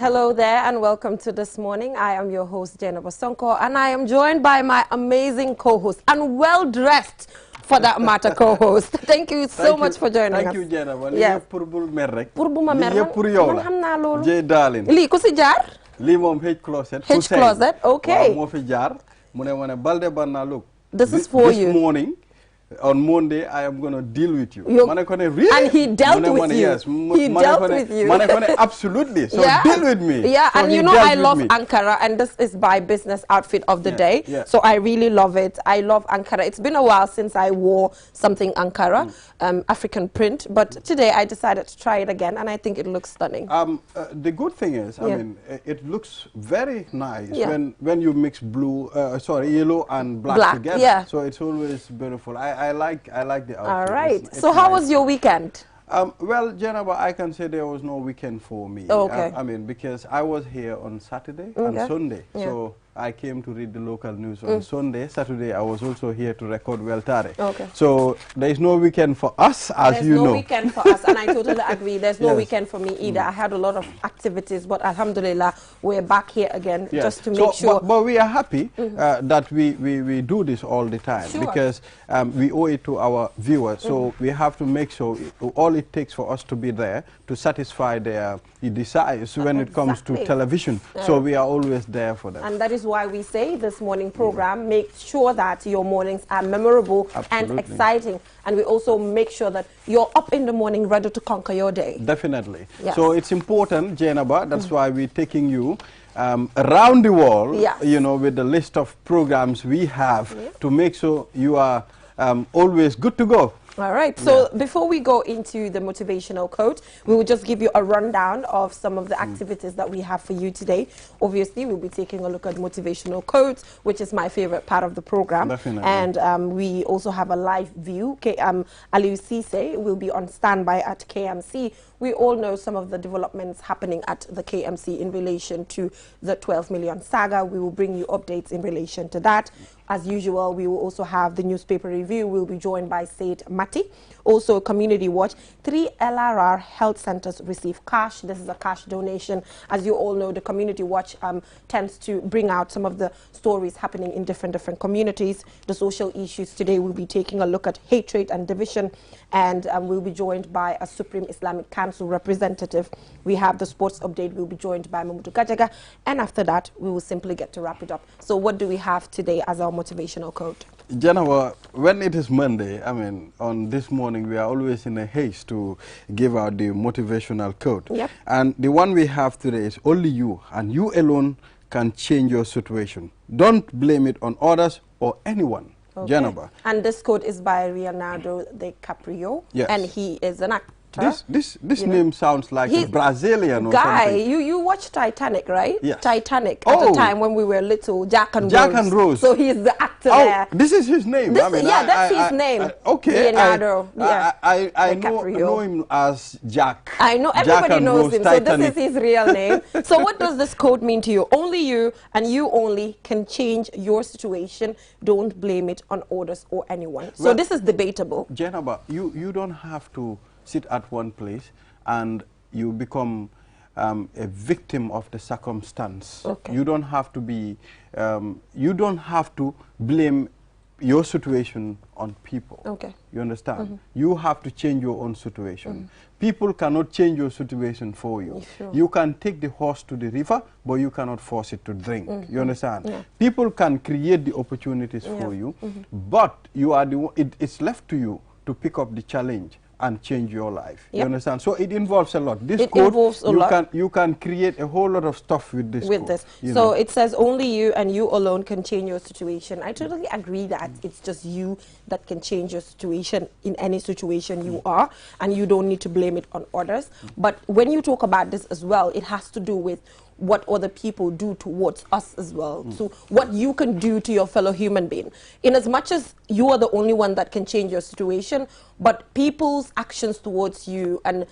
Hello there and welcome to This Morning. I am your host, Jennifer Sonko, and I am joined by my amazing co-host and well-dressed, for that matter, co-host. Thank you so much for joining us. Thank you, Jennifer. Yes. Pour bul mer rek. Pour bu ma mer man xam naa loolu. Jey darling. Lii ku si jaar? Lii moom H closet. H closet, okay. Moo fi jaar. Mu ne ma ne Balde Banna, look. This is for you. This morning, on Monday, I am going to deal with you. Really? And he dealt with you. Yes. He dealt with you. Absolutely. So yeah? deal with me. Yeah, so and you know I love Ankara, and this is my business outfit of the day. Yeah. So I really love it. I love Ankara. It's been a while since I wore something Ankara, African print, but today I decided to try it again, and I think it looks stunning. The good thing is, I mean, it looks very nice when you mix yellow and black together. Yeah. So it's always beautiful. I like the outfit. All right. It's so how was your weekend? Well, Jennifer, I can say there was no weekend for me. Okay. I mean, because I was here on Saturday and Sunday. Yeah. So I came to read the local news on Sunday. Saturday, I was also here to record Weltare. Okay. So there is no weekend for us, as you know. There's no weekend for us, and I totally agree. There's no weekend for me either. I had a lot of activities, but alhamdulillah, we're back here again just to make sure. But we are happy that we do this all the time because we owe it to our viewers. So we have to make sure all it takes for us to be there to satisfy their desires when it comes to television. So we are always there for them. And that is why we say this morning program, make sure that your mornings are memorable and exciting. And we also make sure that you're up in the morning ready to conquer your day. Definitely. Yes. So it's important, Jainaba, that's why we're taking you around the world, you know, with the list of programs we have to make sure you are always good to go. All right. So before we go into the motivational quote, we will just give you a rundown of some of the activities that we have for you today. Obviously, we'll be taking a look at motivational quotes, which is my favorite part of the program. Definitely. And we also have a live view. Aliou Cisse will be on standby at KMC. We all know some of the developments happening at the KMC in relation to the 12 million saga. We will bring you updates in relation to that. As usual, we will also have the newspaper review. We'll be joined by Said Mati. Also, Community Watch. 3 LRR health centers receive cash. This is a cash donation. As you all know, the Community Watch tends to bring out some of the stories happening in different communities. The social issues today, we'll be taking a look at hatred and division. And we'll be joined by a Supreme Islamic Council representative. We have the sports update. We'll be joined by Mamutu Kajaga. And after that, we will simply get to wrap it up. So what do we have today as our motivational quote? Jennifer, when it is Monday, I mean, on This Morning, we are always in a haste to give out the motivational quote. Yep. And the one we have today is only you, and you alone can change your situation. Don't blame it on others or anyone. Okay. Jennifer. And this quote is by Leonardo DiCaprio. Yes. And he is an actor. This name sounds like a Brazilian or something. You watched Titanic, right? Yes. Titanic at the time when we were little, Jack and Rose. So he's the actor there. This is his name. That's his name. Okay. Leonardo. I know him as Jack. I know everybody knows him. Titanic. So this is his real name. So what does this quote mean to you? Only you and you only can change your situation. Don't blame it on others or anyone. So this is debatable. Jennifer, you don't have to sit at one place and you become a victim of the circumstance. Okay. You don't have to be, you don't have to blame your situation on people. Okay. You understand? You have to change your own situation. People cannot change your situation for you. Sure. You can take the horse to the river, but you cannot force it to drink. You understand? People can create the opportunities for you, but you are the one, it's left to you to pick up the challenge and change your life. You understand? So it involves a lot. This code, involves a lot. You can create a whole lot of stuff with this code. So it says only you and you alone can change your situation. I totally agree that it's just you that can change your situation in any situation you are, and you don't need to blame it on others. But when you talk about this as well, it has to do with what other people do towards us as well. So what you can do to your fellow human being. In as much as you are the only one that can change your situation, but people's actions towards you and,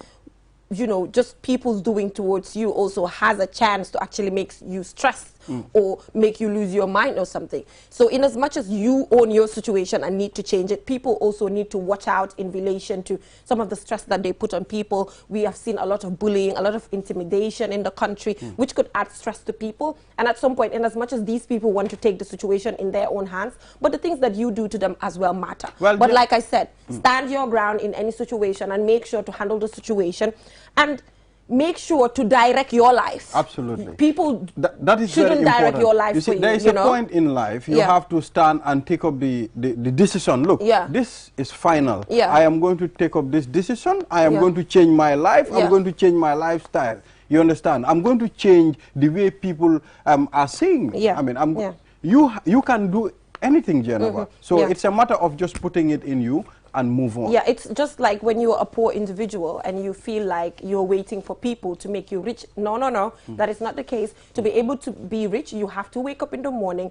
you know, just people's doing towards you also has a chance to actually make you stressed or make you lose your mind or something. So in as much as you own your situation and need to change it, people also need to watch out in relation to some of the stress that they put on people. We have seen a lot of bullying, a lot of intimidation in the country, which could add stress to people. And at some point, in as much as these people want to take the situation in their own hands, but the things that you do to them as well matter. Well, but like I said, stand your ground in any situation and make sure to handle the situation and make sure to direct your life. Absolutely. People that is shouldn't very direct important. your life you see, for there is a point in life you have to stand and take up the decision. Look, this is final. I am going to take up this decision. I am going to change my life. I'm going to change my lifestyle. You understand? I'm going to change the way people are seeing me. I mean, you can do anything, Geneva. So it's a matter of just putting it in you and move on. Yeah, it's just like when you're a poor individual and you feel like you're waiting for people to make you rich. No, no, no. That is not the case. To be able to be rich, you have to wake up in the morning,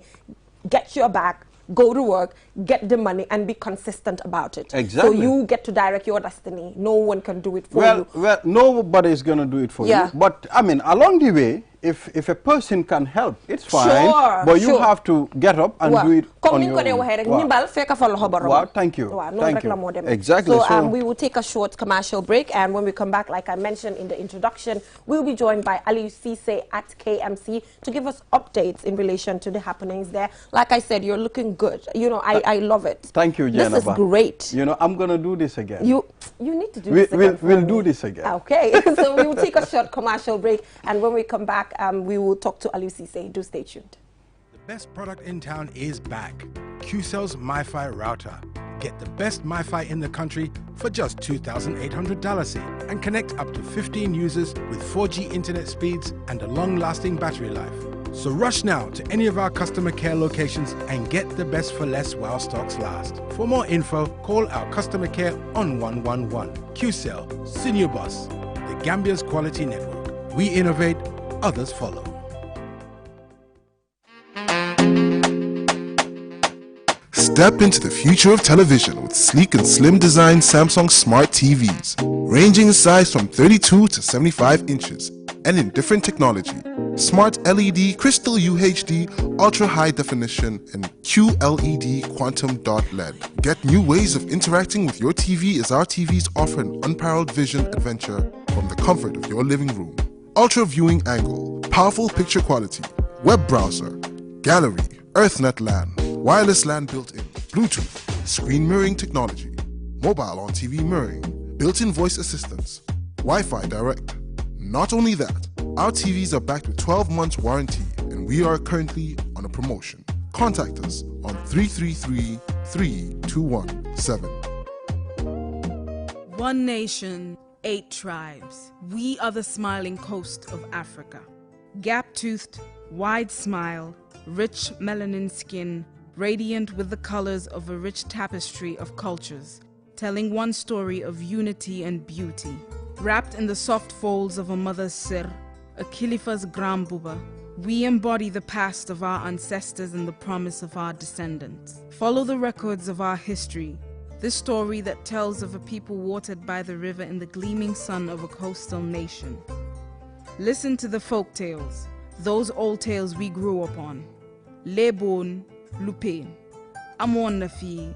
get your bag, go to work, get the money, and be consistent about it. Exactly. So you get to direct your destiny. No one can do it for you. Well, nobody is going to do it for you. But, I mean, along the way, if a person can help, it's fine. But you have to get up and do it on your own. Wow, thank you. Thank you. Exactly. So we will take a short commercial break, and when we come back, like I mentioned in the introduction, we'll be joined by Aliou Cisse at KMC to give us updates in relation to the happenings there. Like I said, you're looking good. You know, I love it. Thank you, Jennifer. This is great. You know, I'm going to do this again. You need to do this again. We'll do this again. Okay. So we will take a short commercial break, and when we come back, we will talk to Aliou Cisse. Do stay tuned. The best product in town is back. QCell's MiFi router. Get the best MiFi in the country for just $2,800 and connect up to 15 users with 4G internet speeds and a long-lasting battery life. So rush now to any of our customer care locations and get the best for less while stocks last. For more info, call our customer care on 111. QCell, Senior Boss, the Gambia's quality network. We innovate, others follow. Step into the future of television with sleek and slim design Samsung Smart TVs, ranging in size from 32 to 75 inches and in different technology. Smart LED, Crystal UHD, Ultra High Definition, and QLED Quantum Dot LED. Get new ways of interacting with your TV as our TVs offer an unparalleled vision adventure from the comfort of your living room. Ultra viewing angle, powerful picture quality, web browser, gallery, EarthNet LAN, wireless LAN built-in, Bluetooth, screen mirroring technology, mobile on TV mirroring, built-in voice assistance, Wi-Fi direct. Not only that, our TVs are backed with 12 months warranty and we are currently on a promotion. Contact us on 333-3217. One nation, 8 tribes. We are the smiling coast of Africa. Gap-toothed, wide smile, rich melanin skin, radiant with the colors of a rich tapestry of cultures, telling one story of unity and beauty. Wrapped in the soft folds of a mother's sir, a Khalifa's grambuba, we embody the past of our ancestors and the promise of our descendants. Follow the records of our history, this story that tells of a people watered by the river in the gleaming sun of a coastal nation. Listen to the folk tales, those old tales we grew up on. Lebon, Lupain, Amon Nafi,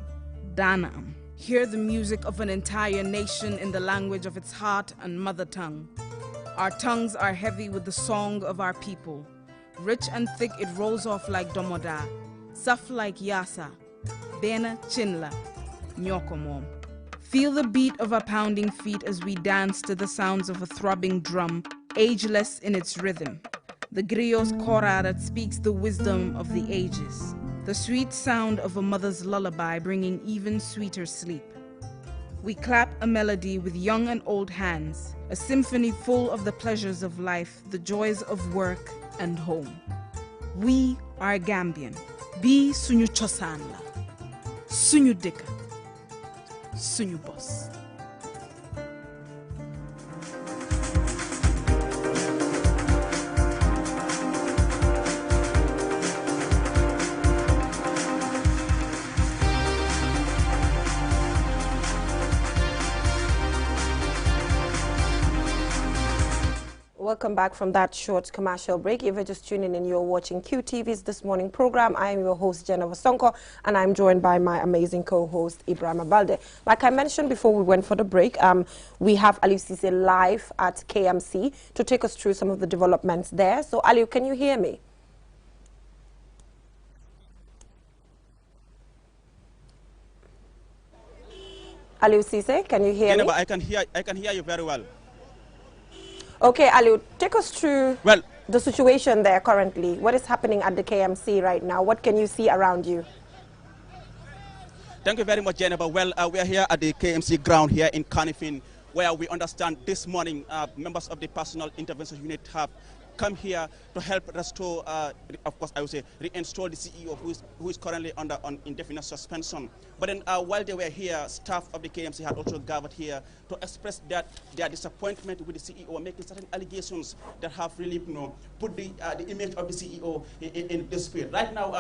Danaam. Hear the music of an entire nation in the language of its heart and mother tongue. Our tongues are heavy with the song of our people. Rich and thick it rolls off like domoda, soft like yasa, bena chinla, nyokomom. Feel the beat of our pounding feet as we dance to the sounds of a throbbing drum, ageless in its rhythm. The griot's kora that speaks the wisdom of the ages. The sweet sound of a mother's lullaby bringing even sweeter sleep. We clap a melody with young and old hands, a symphony full of the pleasures of life, the joys of work and home. We are Gambian. Bi sunyu chosan la, sunyu deka, sunyu boss. Welcome back from that short commercial break. If you're just tuning in, you're watching QTV's This Morning program. I am your host, Jennifer Sonko, and I'm joined by my amazing co-host, Ibrahim Abalde. Like I mentioned before we went for the break, we have Aliou Cisse live at KMC to take us through some of the developments there. So, Aliou, can you hear me? Aliou Cisse, can you hear me? I can hear you very well. Okay, Aliou, take us through the situation there currently. What is happening at the KMC right now? What can you see around you? Thank you very much, Jennifer. Well, we are here at the KMC ground here in Carnifin, where we understand this morning members of the Personal Intervention Unit have come here to help restore, of course, I would say, reinstall the CEO who is currently under indefinite suspension. But then while they were here, staff of the KMC had also gathered here to express their disappointment with the CEO, making certain allegations that have really, put the image of the CEO in dispute. Right now,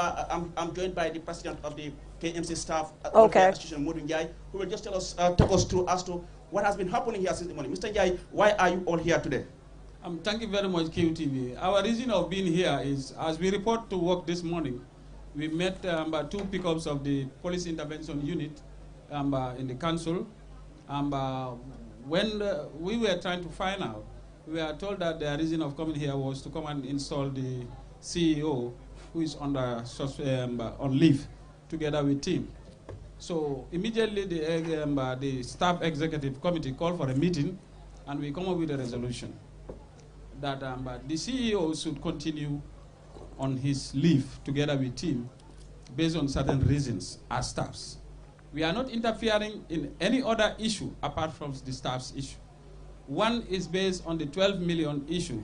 I'm joined by the president of the KMC staff, Association, Modu Njai, who will just talk us through as to what has been happening here since the morning. Mr. Njai, why are you all here today? Thank you very much, QTV. Our reason of being here is, as we report to work this morning, we met two pickups of the Police Intervention Unit in the council. When we were trying to find out, we were told that the reason of coming here was to come and install the CEO, who is on leave, together with team. So immediately the staff executive committee called for a meeting, and we come up with a resolution that the CEO should continue on his leave together with team based on certain reasons as staffs. We are not interfering in any other issue apart from the staff's issue. One is based on the 12 million issue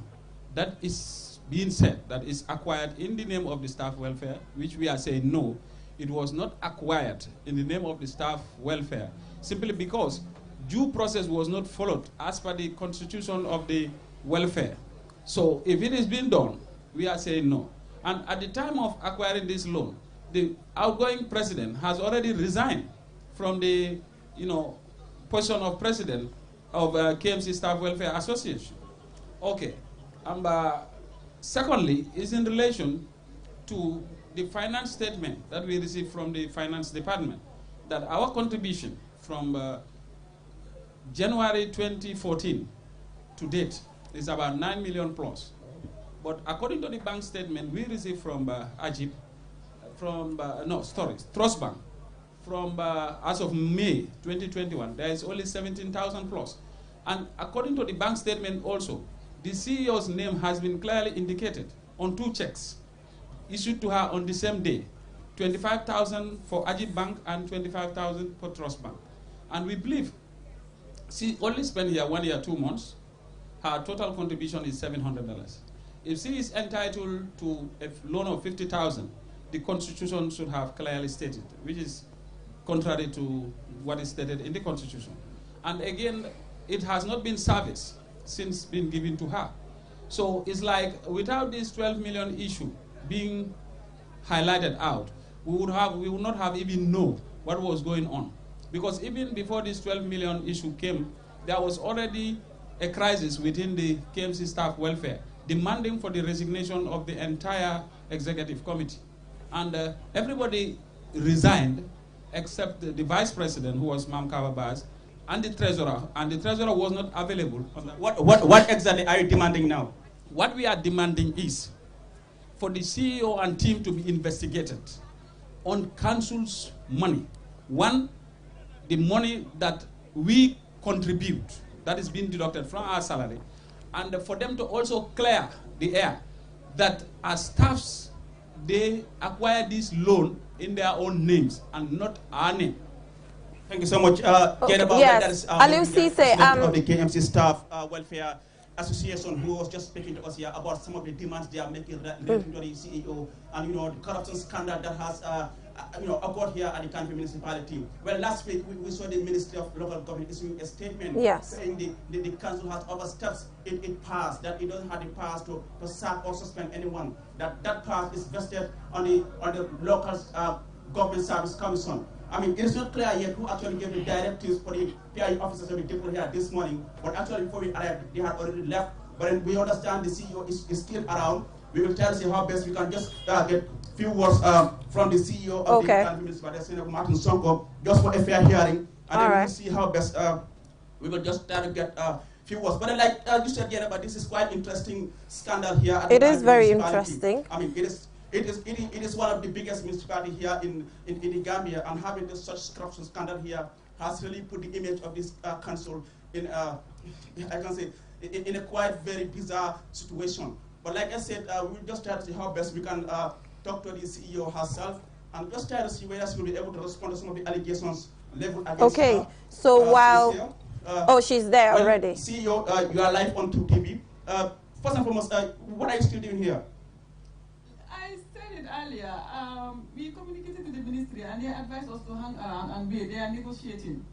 that is being said, that is acquired in the name of the staff welfare, which we are saying no, it was not acquired in the name of the staff welfare, simply because due process was not followed as per the constitution of the welfare. So if it is being done, we are saying no. And at the time of acquiring this loan, the outgoing president has already resigned from the position of president of KMC Staff Welfare Association. Okay. Secondly, is in relation to the finance statement that we received from the finance department, that our contribution from January 2014 to date is about 9 million plus. But according to the bank statement we received from Ajib, Trust Bank, from as of May 2021, there is only 17,000 plus. And according to the bank statement also, the CEO's name has been clearly indicated on 2 checks issued to her on the same day, 25,000 for Ajib Bank and 25,000 for Trust Bank. And we believe she only spent here 1 year, 2 months. Her total contribution is $700. If she is entitled to a loan of 50,000, the Constitution should have clearly stated, which is contrary to what is stated in the Constitution. And again, it has not been serviced since being given to her. So it's like without this 12 million issue being highlighted out, we would not have even known what was going on. Because even before this 12 million issue came, there was already a crisis within the KMC staff welfare, demanding for the resignation of the entire executive committee. And everybody resigned except the vice president, who was Mam Kababaz, and the treasurer was not available. What exactly are you demanding now? What we are demanding is for the CEO and team to be investigated on council's money. One, the money that we contribute, that is being deducted from our salary, and for them to also clear the air that as staffs, they acquire this loan in their own names and not our name. Thank you so much, Jennifer. Yes, that is Aliou Cisse, of the KMC Staff Welfare Association, who was just speaking to us here about some of the demands they are making relating to the CEO and the corruption scandal that has occurred here at the country municipality. Well, last week we saw the Ministry of Local Government issuing a statement saying the council has overstepped it powers, that it doesn't have the powers to sack or suspend anyone. That power is vested on the local government service commission. I mean, it's not clear yet who actually gave the directives for the PI officers of the depot here this morning, but actually before we arrived, they had already left but we understand the CEO is still around. We will try to see how best we can just get few words from the CEO of the municipality, Senator Martin Sonko, just for a fair hearing, and then we will see how best we will just try to get few words. But like you said, but this is quite interesting scandal here. At it is very interesting. I mean, it is one of the biggest municipalities here in the Gambia, and having this such corruption scandal here has really put the image of this council in I can say in a quite very bizarre situation. But like I said, we will just try to see how best we can talk to the CEO herself and just try to see whether she will be able to respond to some of the allegations leveled against her. Okay, so while she's there already. CEO, you are live on 2TV. First and foremost, what are you still doing here? I said it earlier. We communicated to the ministry and they advised us to hang around and wait. They are negotiating.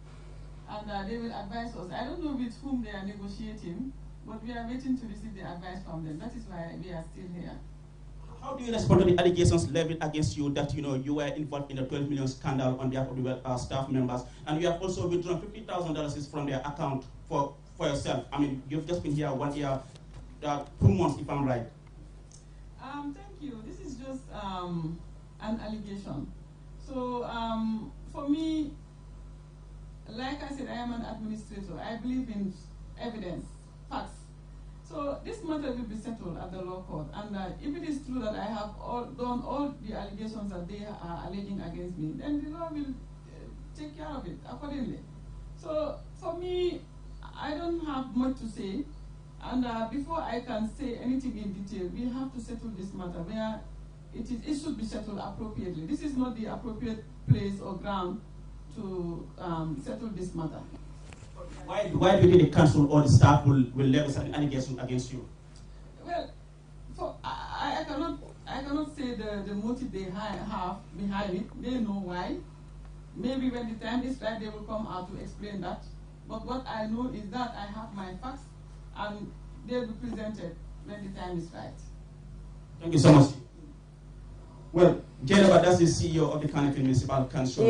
And they will advise us. I don't know with whom they are negotiating, but we are waiting to receive the advice from them. That is why we are still here. How do you respond to the allegations leveled against you that you were involved in a 12 million scandal on behalf of the staff members, and you have also withdrawn $50,000 from their account for yourself? I mean, you've just been here 1 year, 2 months, if I'm right. Thank you. This is just an allegation. So for me, like I said, I am an administrator. I believe in evidence, facts. So this matter will be settled at the law court. And if it is true that I have done all the allegations that they are alleging against me, then the law will take care of it accordingly. So for me, I don't have much to say. And before I can say anything in detail, we have to settle this matter where it should be settled appropriately. This is not the appropriate place or ground to settle this matter. Why do you think the council or the staff will level certain allegations against you? Well, I cannot say the motive they have behind it. They know why. Maybe when the time is right, they will come out to explain that. But what I know is that I have my facts, and they will be presented when the time is right. Thank you so much. Well, Jennifer, that's the CEO of the Kanifing Municipal Council,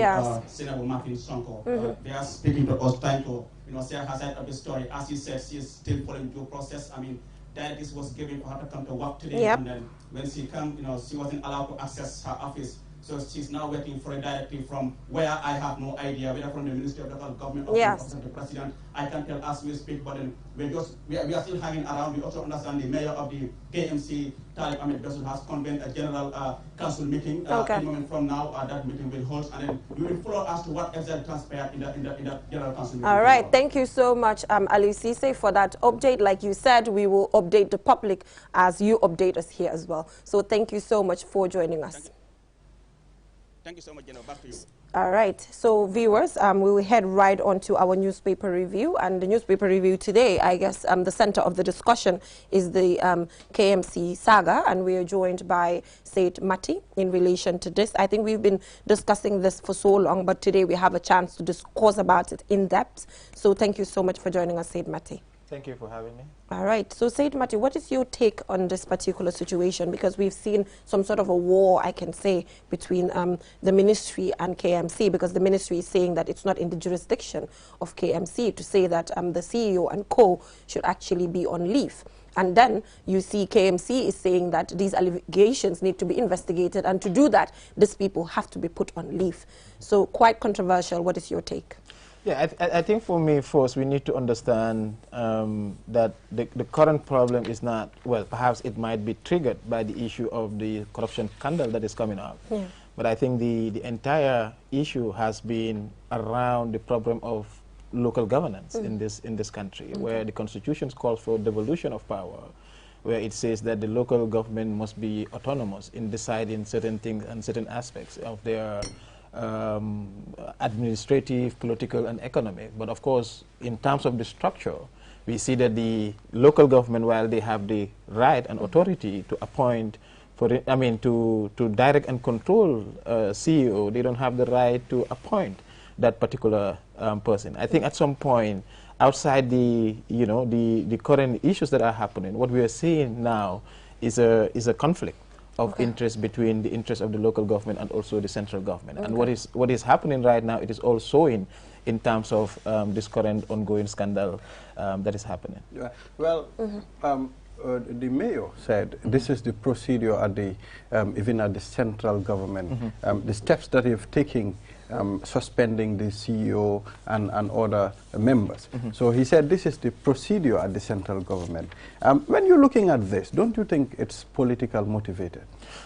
Senator Martin Sonko. They are speaking to us, trying to say her side of the story. As you said, she is still following due process. I mean, this was given for her to come to work today, and then when she came, she wasn't allowed to access her office. So she's now waiting for a directive from where I have no idea, whether from the Ministry of Local Government or from the President. I can't tell as we speak, but then we are still hanging around. We also understand the mayor of the KMC, Talib Ahmed Besson, has convened a general council meeting. A moment from now, that meeting will hold, and then we will follow as to what exactly transpired in that general council meeting. All right, thank you so much, Ali Cisse, for that update. Like you said, we will update the public as you update us here as well. So thank you so much for joining us. Thank you so much, Jenna. Back to you. All right. So, viewers, we will head right on to our newspaper review. And the newspaper review today, I guess, the center of the discussion is the KMC saga. And we are joined by Said Mati in relation to this. I think we've been discussing this for so long, but today we have a chance to discuss about it in depth. So, thank you so much for joining us, Said Mati. Thank you for having me. All right. So, Said Mati, what is your take on this particular situation? Because we've seen some sort of a war, I can say, between the ministry and KMC, because the ministry is saying that it's not in the jurisdiction of KMC to say that the CEO and co should actually be on leave. And then you see KMC is saying that these allegations need to be investigated, and to do that, these people have to be put on leave. So quite controversial. What is your take? Yeah, I think for me, first, we need to understand that the current problem is not, well, perhaps it might be triggered by the issue of the corruption scandal that is coming up. Yeah. But I think the entire issue has been around the problem of local governance in this country, where the Constitution calls for devolution of power, where it says that the local government must be autonomous in deciding certain things and certain aspects of their administrative, political, and economic. But of course, in terms of the structure, we see that the local government, while they have the right and authority to appoint, to direct and control CEO, they don't have the right to appoint that particular person. I think at some point, outside the current issues that are happening, what we are seeing now is a conflict of interest between the interest of the local government and also the central government. And what is happening right now, it is all showing in terms of this current ongoing scandal that is happening. Well, the mayor said this is the procedure at the even at the central government. The steps that you've taken, suspending the CEO and other members. So he said this is the procedure at the central government. When you're looking at this, don't you think it's political motivated?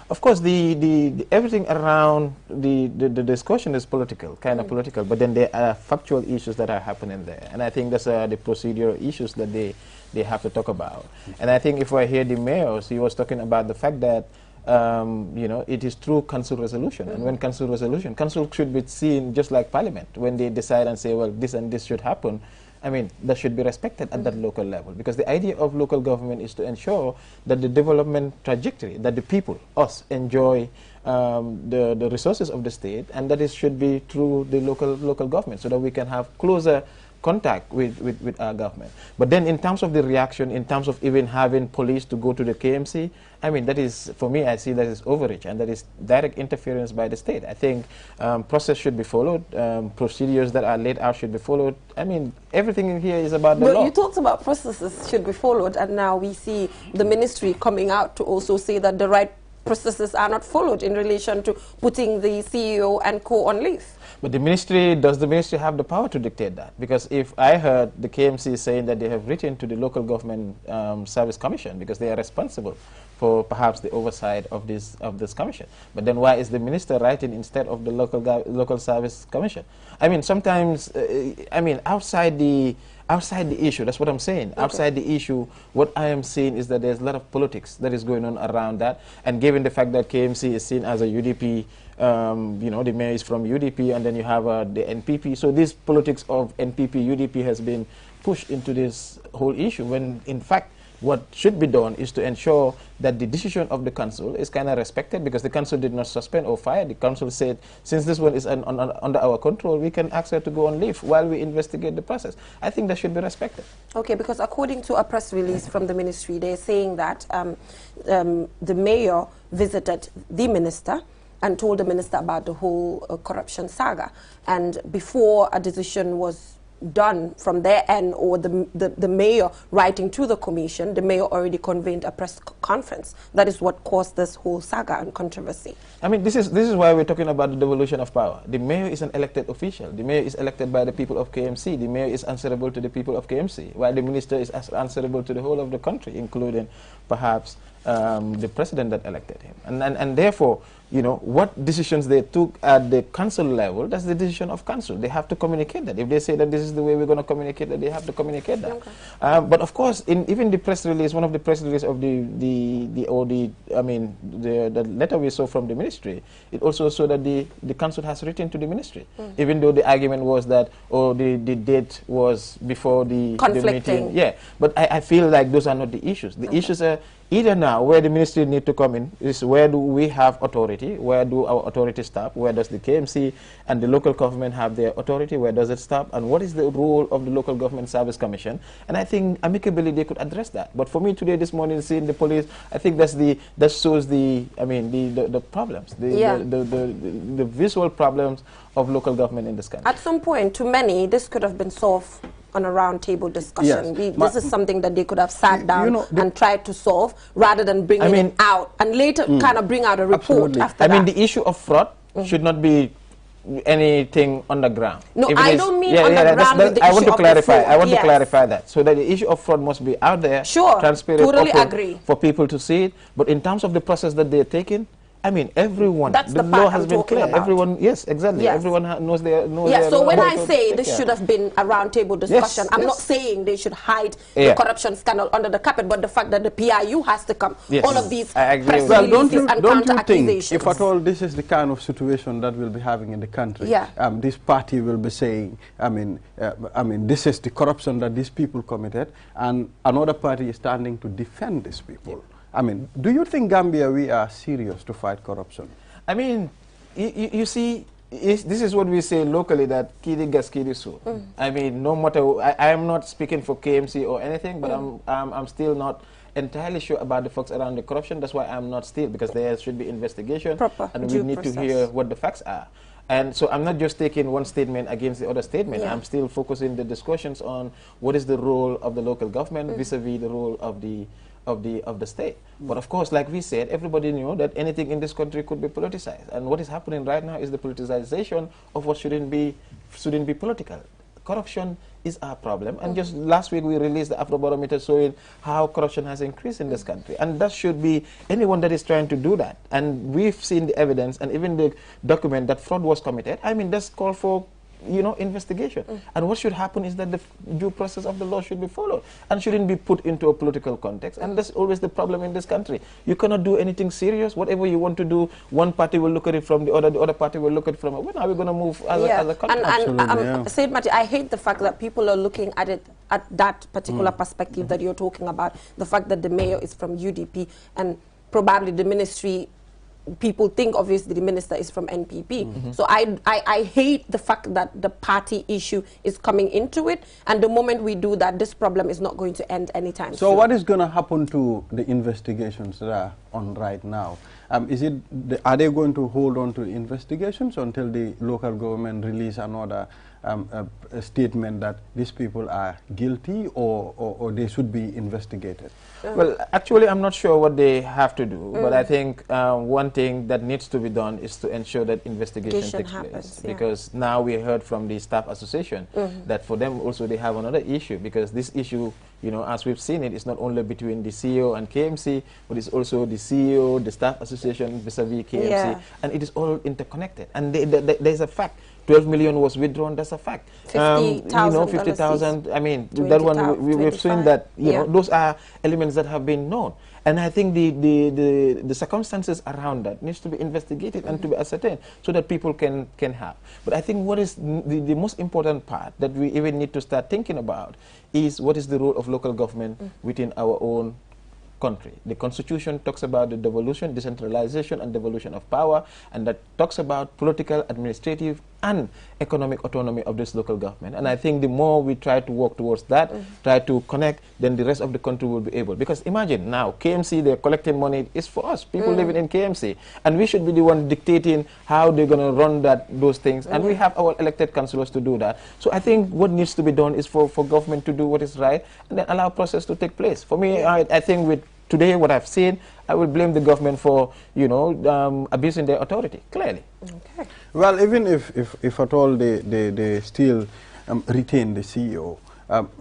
Of course, the everything around the discussion is political, kind of political, but then there are factual issues that are happening there. And I think that's the procedural issues that they have to talk about. And I think if I hear the mayor, he was talking about the fact that you know, it is through council resolution. And when council should be seen just like parliament. When they decide and say, well, this and this should happen, I mean, that should be respected at that local level. Because the idea of local government is to ensure that the development trajectory, that the people, us, enjoy the resources of the state, and that it should be through the local government, so that we can have closer contact with our government. But then in terms of the reaction, in terms of even having police to go to the KMC, I mean, that is, for me, I see that is overreach, and that is direct interference by the state. I think process should be followed, procedures that are laid out should be followed. I mean, everything in here is about the law. You talked about processes should be followed, and now we see the ministry coming out to also say that the right processes are not followed in relation to putting the CEO and co on leave. But the ministry, does the ministry have the power to dictate that? Because if I heard the KMC saying that they have written to the local government service commission because they are responsible for perhaps the oversight of this commission, but then why is the minister writing instead of the local service commission? I mean, sometimes, I mean, outside the issue, that's what I'm saying. Okay. Outside the issue, what I am saying is that there's a lot of politics that is going on around that. And given the fact that KMC is seen as a UDP, you know, the mayor is from UDP, and then you have the NPP. So this politics of NPP, UDP has been pushed into this whole issue, when in fact what should be done is to ensure that the decision of the council is kind of respected, because the council did not suspend or fire. The council said, since this one is under our control, we can ask her to go on leave while we investigate the process. I think that should be respected. Okay, because according to a press release from the ministry, they're saying that the mayor visited the minister and told the minister about the whole corruption saga. And before a decision was done from their end, or the mayor writing to the commission, the mayor already convened a press conference. That is what caused this whole saga and controversy. I mean, this is why we're talking about the devolution of power. The mayor is an elected official. The mayor is elected by the people of KMC. The mayor is answerable to the people of KMC, while the minister is answerable to the whole of the country, including perhaps the president that elected him. And therefore, you know, what decisions they took at the council level, that's the decision of council. They have to communicate that. If they say that this is the way we're going to communicate that, they have to communicate that. Okay. But of course, in even the press release, one of the press releases of the letter we saw from the ministry, it also showed that the council has written to the ministry, even though the argument was that, the date was before the meeting. Yeah, but I feel like those are not the issues. The issues are either now, where the ministry need to come in, is where do we have authority, where do our authority stop, where does the KMC and the local government have their authority, where does it stop, and what is the role of the local government service commission? And I think amicably they could address that. But for me today, this morning, seeing the police, I think that shows the problems, the visual problems of local government in this country. At some point, to many, this could have been solved on a round-table discussion. Yes. This is something that they could have sat down and tried to solve, rather than bringing it out and later kind of bring out a report after that. I mean, the issue of fraud should not be anything on the ground. No, I don't mean on the ground with the issue of the fraud. I want to clarify that. So that the issue of fraud must be out there, transparent, totally open, agree, for people to see it. But in terms of the process that they're taking, I mean, everyone, that's the law has been clear. About. Everyone, yes, exactly. Yes. Everyone knows their so when I say this should have been a roundtable discussion, I'm not saying they should hide the corruption scandal under the carpet, but the fact that the PIU has to come, all of these press releases and counter accusations. If at all this is the kind of situation that we'll be having in the country, this party will be saying, I mean, this is the corruption that these people committed, and another party is standing to defend these people. I mean, do you think Gambia, we are serious to fight corruption? I mean, you see, this is what we say locally, that kidi gas kidi so. I mean, no matter, I am not speaking for KMC or anything, but I'm still not entirely sure about the facts around the corruption. That's why I'm not still, because there should be investigation. Proper and we need to hear what the facts are. And so I'm not just taking one statement against the other statement. I'm still focusing the discussions on what is the role of the local government vis-a-vis the role of the state. But of course, like we said, everybody knew that anything in this country could be politicized. And what is happening right now is the politicization of what shouldn't be political. Corruption is our problem. And just last week we released the Afrobarometer showing how corruption has increased in this country. And that should be anyone that is trying to do that. And we've seen the evidence and even the document that fraud was committed. I mean, that's called for investigation. And what should happen is that the due process of the law should be followed and shouldn't be put into a political context. And that's always the problem in this country. You cannot do anything serious. Whatever you want to do, one party will look at it from the other party will look at it from when are we going to move as a country? And Said Mati, I hate the fact that people are looking at it at that particular perspective that you're talking about. The fact that the mayor is from UDP and probably the ministry, people think obviously the minister is from NPP. So I hate the fact that the party issue is coming into it, and the moment we do that, this problem is not going to end anytime soon. So what is going to happen to the investigations that are on right now? Are they going to hold on to the investigations until the local government release another a statement that these people are guilty or they should be investigated? Well, actually, I'm not sure what they have to do, but I think one thing that needs to be done is to ensure that investigation takes place. Because now we heard from the staff association that for them also they have another issue, because this issue, as we've seen it, is not only between the CEO and KMC, but it's also the CEO, the staff association vis-a-vis KMC, and it is all interconnected. And there's a fact. 12 million was withdrawn, that's a fact. 50,000, I mean, that one, we've seen that, those are elements that have been known. And I think the circumstances around that needs to be investigated and to be ascertained so that people can have. But I think what is the most important part that we even need to start thinking about is what is the role of local government within our own country. The Constitution talks about the devolution, decentralization, and devolution of power, and that talks about political, administrative, and economic autonomy of this local government. And I think the more we try to work towards that, try to connect, then the rest of the country will be able. Because imagine now, KMC, they're collecting money, is for us, people living in KMC. And we should be the one dictating how they're going to run those things. And we have our elected councillors to do that. So I think what needs to be done is for government to do what is right and then allow process to take place. For me, I think with today, what I've seen, I will blame the government for, abusing their authority, clearly. Okay. Well, even if at all they still retain the CEO,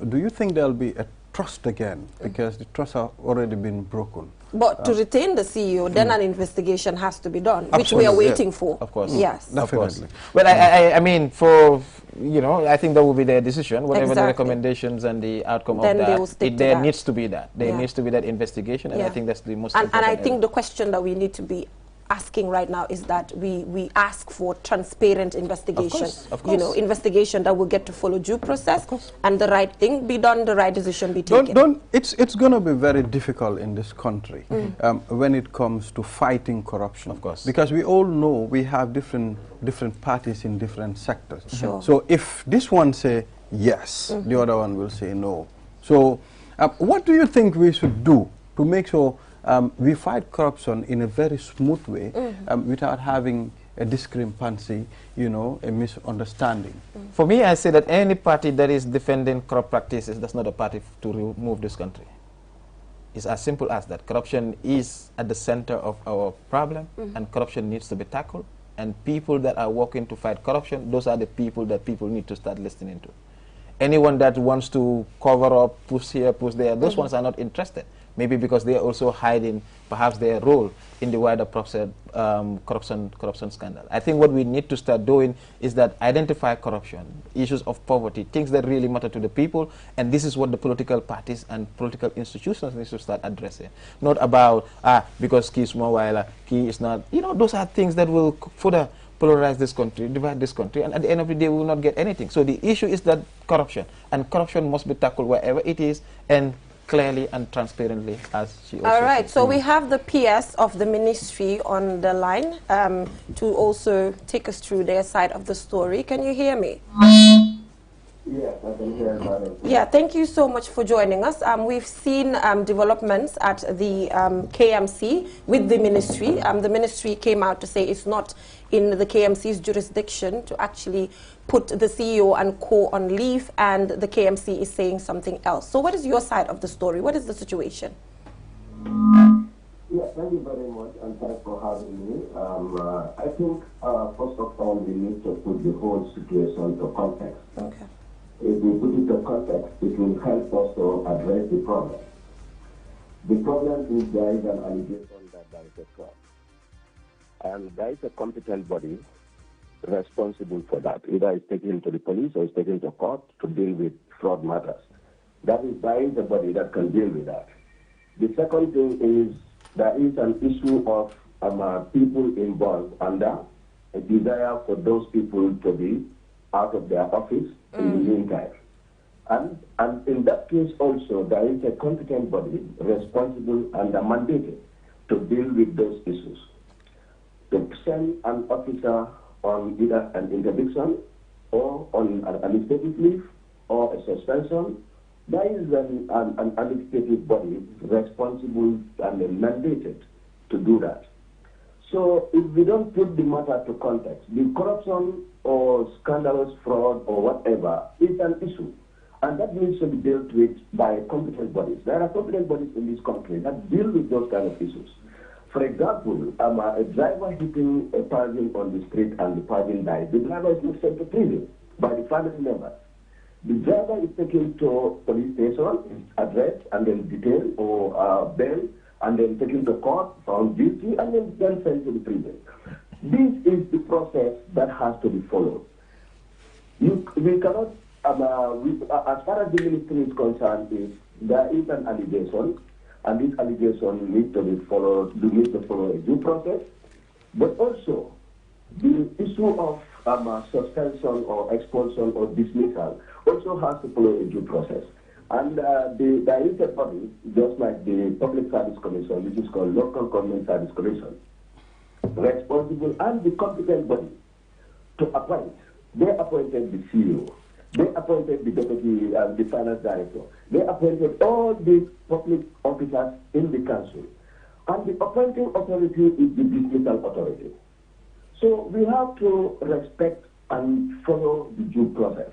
do you think there'll be a trust again? Because the trust have already been broken. But to retain the CEO, then an investigation has to be done, which we are waiting for. Of course. Yes. Definitely. Well, I mean, I think that will be their decision, whatever the recommendations and the outcome then of that. They will stick to there that. Needs to be that. There needs to be that investigation, and I think that's the most important. And I think the question that we need to be asking right now is that we ask for transparent investigation. Of course. Investigation that will get to follow due process and the right thing be done, the right decision be taken. It's going to be very difficult in this country when it comes to fighting corruption. Of course. Because we all know we have different parties in different sectors. Sure. So if this one say yes, the other one will say no. So what do you think we should do to make sure we fight corruption in a very smooth way without having a discrepancy, a misunderstanding? For me, I say that any party that is defending corrupt practices, that's not a party to remove this country. It's as simple as that. Corruption is at the center of our problem, and corruption needs to be tackled. And people that are working to fight corruption, those are the people that people need to start listening to. Anyone that wants to cover up, push here, push there, those ones are not interested. Maybe because they are also hiding perhaps their role in the wider corruption scandal. I think what we need to start doing is that identify corruption, issues of poverty, things that really matter to the people, and this is what the political parties and political institutions need to start addressing. Not about, because Key is more while, Key is not, those are things that will further polarize this country, divide this country, and at the end of the day we will not get anything. So the issue is that corruption, and corruption must be tackled wherever it is, and clearly and transparently, as she also All right, said. so we have the PS of the ministry on the line to also take us through their side of the story. Can you hear me? Yes, I can hear that. Yeah, thank you so much for joining us. We've seen developments at the KMC with the ministry. The ministry came out to say it's not in the KMC's jurisdiction to actually put the CEO and co on leave, and the KMC is saying something else. So what is your side of the story? What is the situation? Yeah, thank you very much, and thanks for having me. I think, first of all, we need to put the whole situation to context. Okay. If we put it to context, it will help us to address the problem. The problem is there is an allegation that there is a fraud. And there is a competent body responsible for that. Either it's taken to the police or it's taken to court to deal with fraud matters. There is a body that can deal with that. The second thing is there is an issue of people involved under a desire for those people to be out of their office in the meantime. And in that case also, there is a competent body responsible and mandated to deal with those issues. To send an officer on either an interdiction or on an administrative leave or a suspension, there is an administrative body responsible and mandated to do that. So if we don't put the matter to context, the corruption or scandalous fraud or whatever is an issue. And that needs to be dealt with by competent bodies. There are competent bodies in this country that deal with those kind of issues. For example, a driver hitting a person on the street and the person dies. The driver is not sent to prison by the family members. The driver is taken to police station, is addressed, and then detained or bailed, and then taken to court, found guilty, and then sent to the prison. This is the process that has to be followed. We cannot, as far as the ministry is concerned, there is an allegation, and this allegation needs to be followed, needs to follow a due process, but also the issue of suspension or expulsion or dismissal also has to follow a due process. And there is a body, just like the Public Service Commission, which is called Local Government Service Commission, responsible and the competent body to appoint. They appointed the CEO. They appointed the deputy, the finance director. They appointed all the public officers in the council. And the appointing authority is the dismissal authority. So we have to respect and follow the due process.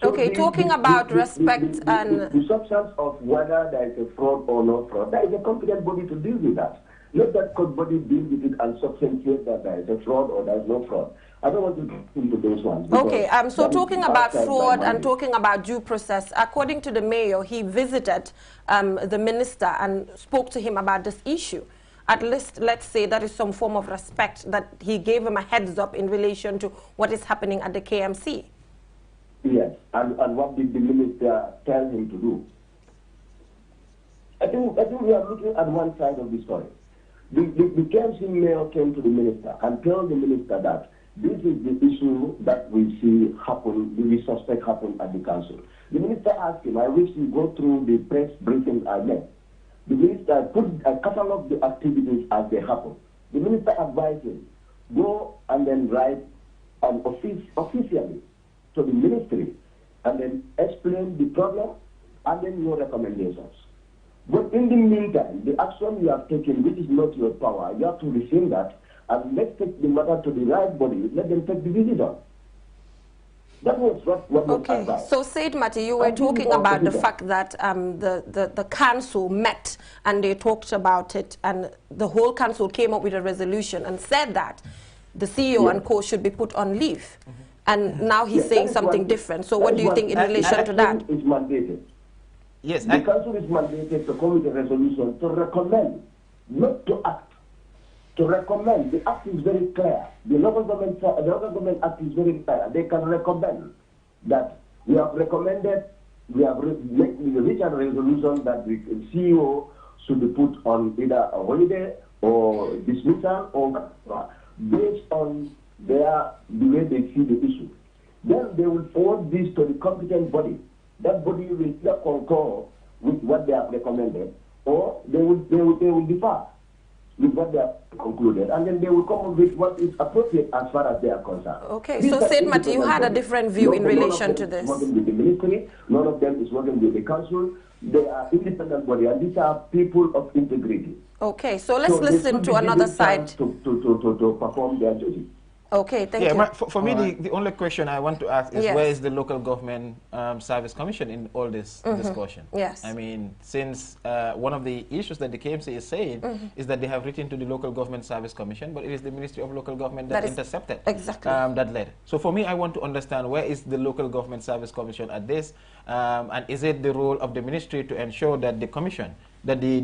So okay, talking about respect and... The substance of whether there is a fraud or no fraud, there is a competent body to deal with that. Let that body deal with it and substantiate that there is a fraud or there is no fraud. I don't want to get into those ones. Okay, so talking about fraud and talking about due process, according to the mayor, he visited the minister and spoke to him about this issue. At least, let's say that is some form of respect that he gave him a heads up in relation to what is happening at the KMC. Yes, and what did the minister tell him to do? I think we are looking at one side of the story. The KMC mayor came to the minister and told the minister that this is the issue that we see happen, we suspect happen at the council. The minister asked him, I wish you go through the press briefing I made. The minister catalog the activities as they happen. The minister advised him, go and then write an officially to the ministry and then explain the problem and then your recommendations. But in the meantime, the action you have taken, which is not your power, you have to rescind that and let's take the matter to the right body, let them take the visit on. That was what was advised. So Said Mati, you were talking about the fact that the council met and they talked about it, and the whole council came up with a resolution and said that the CEO and co should be put on leave. And now he's saying something different. So what do you think in relation to that? Is mandated. Yes, the council is mandated to come with a resolution to recommend, not to act. To recommend, the act is very clear. The local government act is very clear. They can recommend that we have recommended, we have reached a resolution that the CEO should be put on either a holiday or dismissal or based on the way they see the issue. Then they will forward this to the competent body. That body will either concur with what they have recommended or they will defer. with what they have concluded, and then they will come up with what is appropriate as far as they are concerned. Okay, so Said Mati, you had a different view in relation to this. None of them is working with the ministry, none of them is working with the council. They are independent body, and these are people of integrity. Okay, so let's listen to another side. To perform their duty. Okay, thank you. For me, the only question I want to ask is, where is the local government service commission in all this discussion? Yes. I mean, since one of the issues that the KMC is saying is that they have written to the local government service commission, but it is the Ministry of Local Government that intercepted that letter. So for me, I want to understand, where is the local government service commission at this, and is it the role of the ministry to ensure that the commission, that the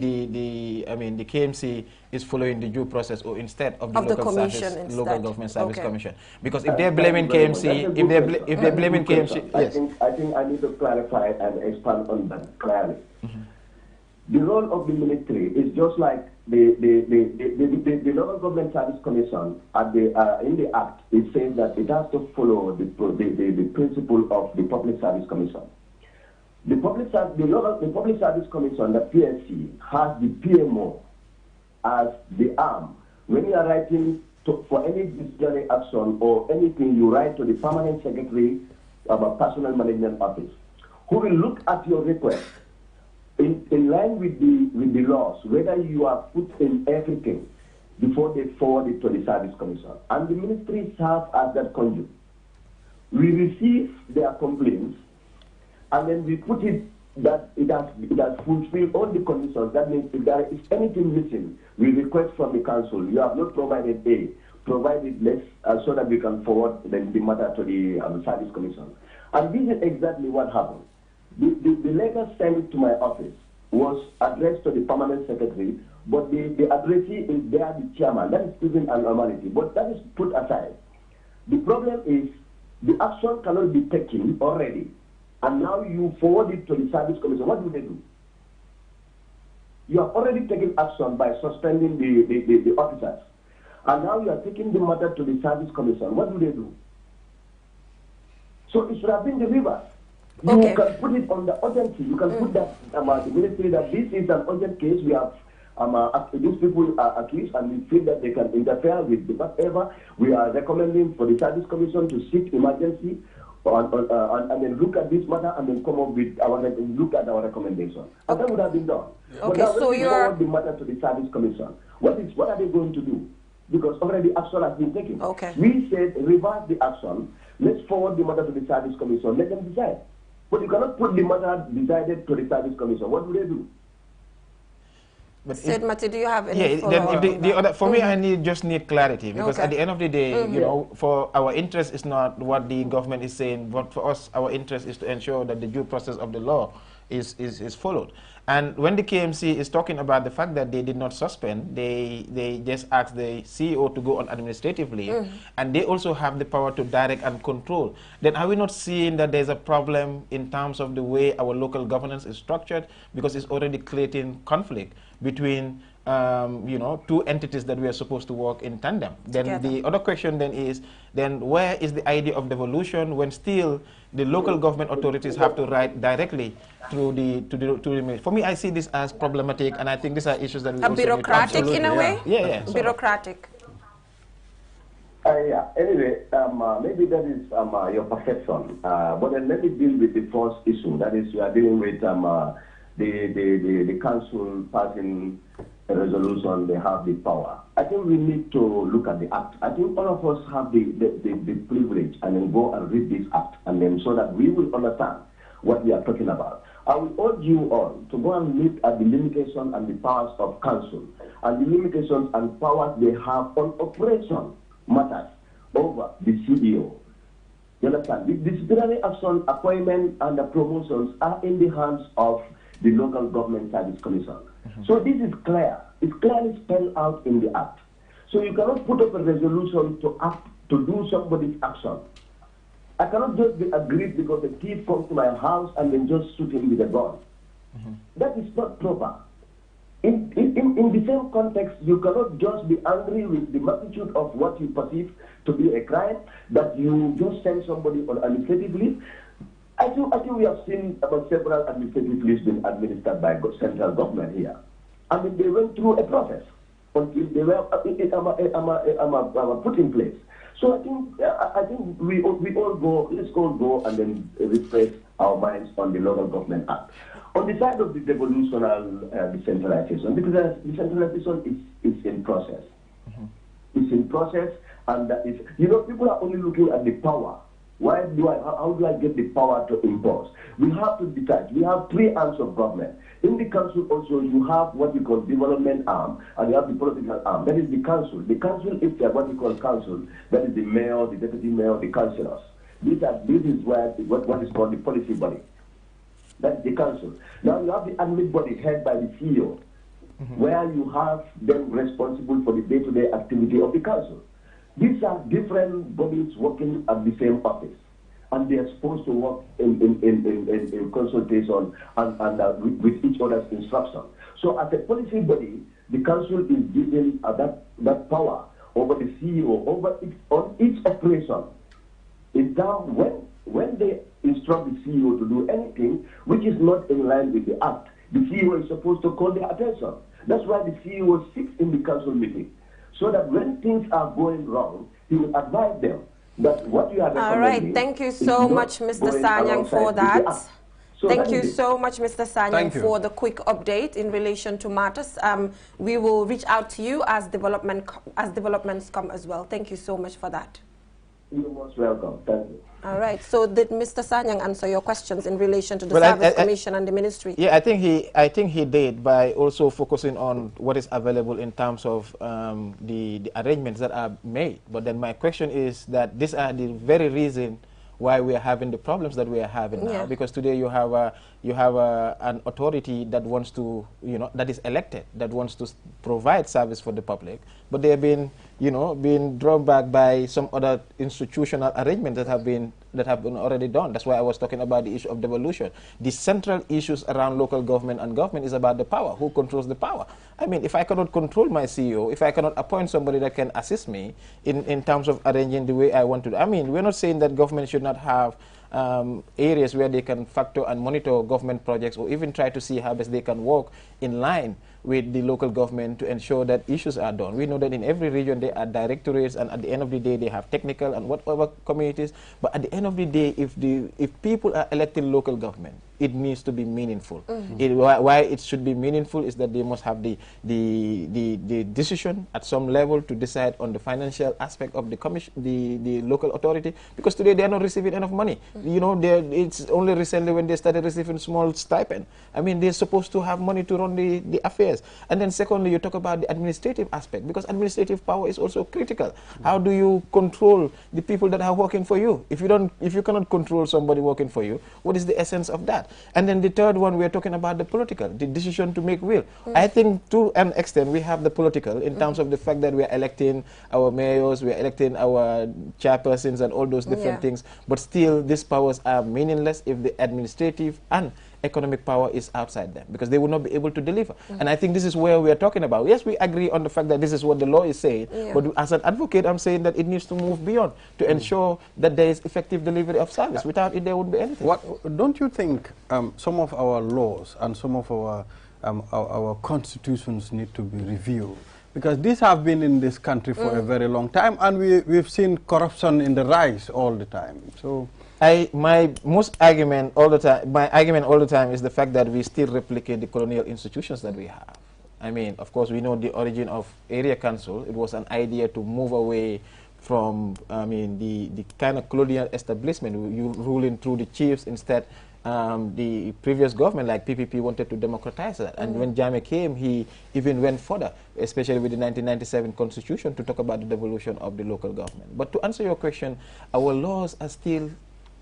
KMC is following the due process, or instead of the local government service commission? Because if they're blaming KMC, if they're blaming KMC, yes. I think I need to clarify and expand on that clearly. The role of the ministry is just like the local government service commission in the act. It says that it has to follow the principle of the public service commission. The public service commission, the PSC, has the PMO as the arm. When you are writing for any disciplinary action or anything, you write to the permanent secretary of a personal management office, who will look at your request in line with the laws, whether you are put in everything before they forward it to the service commission. And the ministry serves as that conduit. We receive their complaints, and then we put it that it has fulfilled all the conditions. That means if there is anything missing, we request from the council, you have not provided A, provide it less, so that we can forward the matter to the service commission. And this is exactly what happened. The letter sent to my office was addressed to the permanent secretary, but the addressee is there, the chairman. That is even an anomaly, but that is put aside. The problem is the action cannot be taken already, and now you forward it to the service commission. What do they do? You have already taken action by suspending the officers, and now you are taking the matter to the service commission. What do they do? So it should have been the reverse. You can put it on the urgency. You can put that the ministry that this is an urgent case. We have these people are accused, and we feel that they can interfere with whatever. We are recommending for the service commission to seek emergency and then look at this matter and then come up with look at our recommendation. And that would have been done. Okay, but now so you forward the matter to the service commission. What are they going to do? Because already action has been taken. Okay. We said reverse the action. Let's forward the matter to the service commission. Let them decide. But you cannot put the matter decided to the service commission. What do they do? But Said Mati, do you have any follow-up? For me, I just need clarity, because at the end of the day, you know, for our interest is not what the government is saying, but for us, our interest is to ensure that the due process of the law is followed. And when the KMC is talking about the fact that they did not suspend, they just asked the CEO to go on administrative leave, and they also have the power to direct and control. Then are we not seeing that there's a problem in terms of the way our local governance is structured, because it's already creating conflict between you know, two entities that we are supposed to work in tandem? Then the other question then is, then where is the idea of devolution when still the local government authorities have to write directly through the for me, I see this as problematic, and I think these are issues that we also bureaucratic need to, in a way. Bureaucratic. Anyway, maybe that is your perception. But then let me deal with the first issue. That is, you are dealing with the council passing a resolution. They have the power. I think we need to look at the act. I think all of us have the privilege, and then go and read this act, and then so that we will understand what we are talking about. I will urge you all to go and look at the limitations and the powers of council, and the limitations and powers they have on operation matters over the CEO. You understand? The disciplinary action, appointment, and the promotions are in the hands of the local government service commission. So this is clear. It's clearly spelled out in the act. So you cannot put up a resolution to do somebody's action. I cannot just be aggrieved because a thief comes to my house and then just shoot him with a gun. That is not proper. In the same context, you cannot just be angry with the magnitude of what you perceive to be a crime, that you just send somebody on administrative leave. I think we have seen about several administrative leaves being administered by central government here. I mean, they went through a process. until they were put in place. So I think we all go, let's all go and then refresh our minds on the Local Government Act. On the side of the devolutional decentralization, because decentralization is in process. It's in process, and people are only looking at the power. How do I get the power to impose? We have to decide. We have three arms of government. In the council also, you have what we call development arm, and you have the political arm. That is the council. The council is what we call council. That is the mayor, the deputy mayor, the councillors. This is what is called the policy body. That's the council. Now you have the admin body headed by the CEO, where you have them responsible for the day-to-day activity of the council. These are different bodies working at the same office, and they are supposed to work in consultation and with each other's instruction. So as a policy body, the council is given that power over the CEO, on each operation. It's down when they instruct the CEO to do anything which is not in line with the act, the CEO is supposed to call their attention. That's why the CEO sits in the council meeting, so that when things are going wrong, he will advise them that what you are recommending. All right, thank you so much, Mr. Sanyang, for that. So thank you so much, Mr. Sanyang, for the quick update in relation to matters. We will reach out to you as developments come as well. Thank you so much for that. You're most welcome. Thank you. All right. So did Mr. Sanyang answer your questions in relation to the Service Commission and the Ministry? Yeah, I think he did, by also focusing on what is available in terms of the arrangements that are made. But then my question is that these are the very reason why we are having the problems that we are having now. Because today you have an authority that wants to, that is elected, that wants to provide service for the public, but they have been, being drawn back by some other institutional arrangements that have been already done. That's why I was talking about the issue of devolution. The central issues around local government and government is about the power. Who controls the power? I mean, if I cannot control my CEO, if I cannot appoint somebody that can assist me in terms of arranging the way I want to, I mean, we're not saying that government should not have areas where they can factor and monitor government projects, or even try to see how best they can work in line with the local government to ensure that issues are done. We know that in every region there are directorates, and at the end of the day they have technical and whatever communities, but at the end of the day, if people are electing local government, it needs to be meaningful. Why it should be meaningful is that they must have the decision at some level to decide on the financial aspect of the commission, the local authority, because today they are not receiving enough money. It's only recently when they started receiving small stipend. I mean, they're supposed to have money to run the affairs. And then secondly, you talk about the administrative aspect, because administrative power is also critical. How do you control the people that are working for you? If you cannot control somebody working for you, what is the essence of that? And then the third one, we are talking about the political, the decision to make will. I think to an extent we have the political in terms of the fact that we are electing our mayors, we are electing our chairpersons and all those different things, but still these powers are meaningless if the administrative and economic power is outside them, because they will not be able to deliver. And I think this is where we are talking about. Yes, we agree on the fact that this is what the law is saying, but as an advocate, I'm saying that it needs to move beyond to ensure that there is effective delivery of service. Without it, there wouldn't be anything. Don't you think some of our laws and some of our constitutions need to be reviewed? Because these have been in this country for a very long time, and we've seen corruption in the rise all the time. So my argument all the time is the fact that we still replicate the colonial institutions that we have. I mean, of course, we know the origin of area council. It was an idea to move away from, the kind of colonial establishment, you ruling through the chiefs. Instead, the previous government, like PPP, wanted to democratize that. And when Jammeh came, he even went further, especially with the 1997 constitution, to talk about the devolution of the local government. But to answer your question, our laws are still,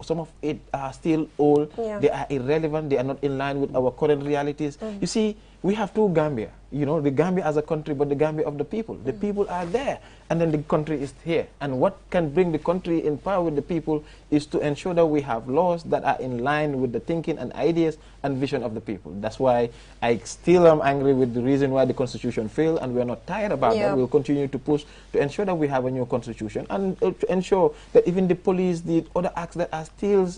some of it are still old, they are irrelevant, they are not in line with our current realities. You see, we have two Gambia, the Gambia as a country, but the Gambia of the people. The people are there, and then the country is here. And what can bring the country in power with the people is to ensure that we have laws that are in line with the thinking and ideas and vision of the people. That's why I still am angry with the reason why the constitution failed, and we're not tired about that. We'll continue to push to ensure that we have a new constitution, and to ensure that even the police, the other acts that are still,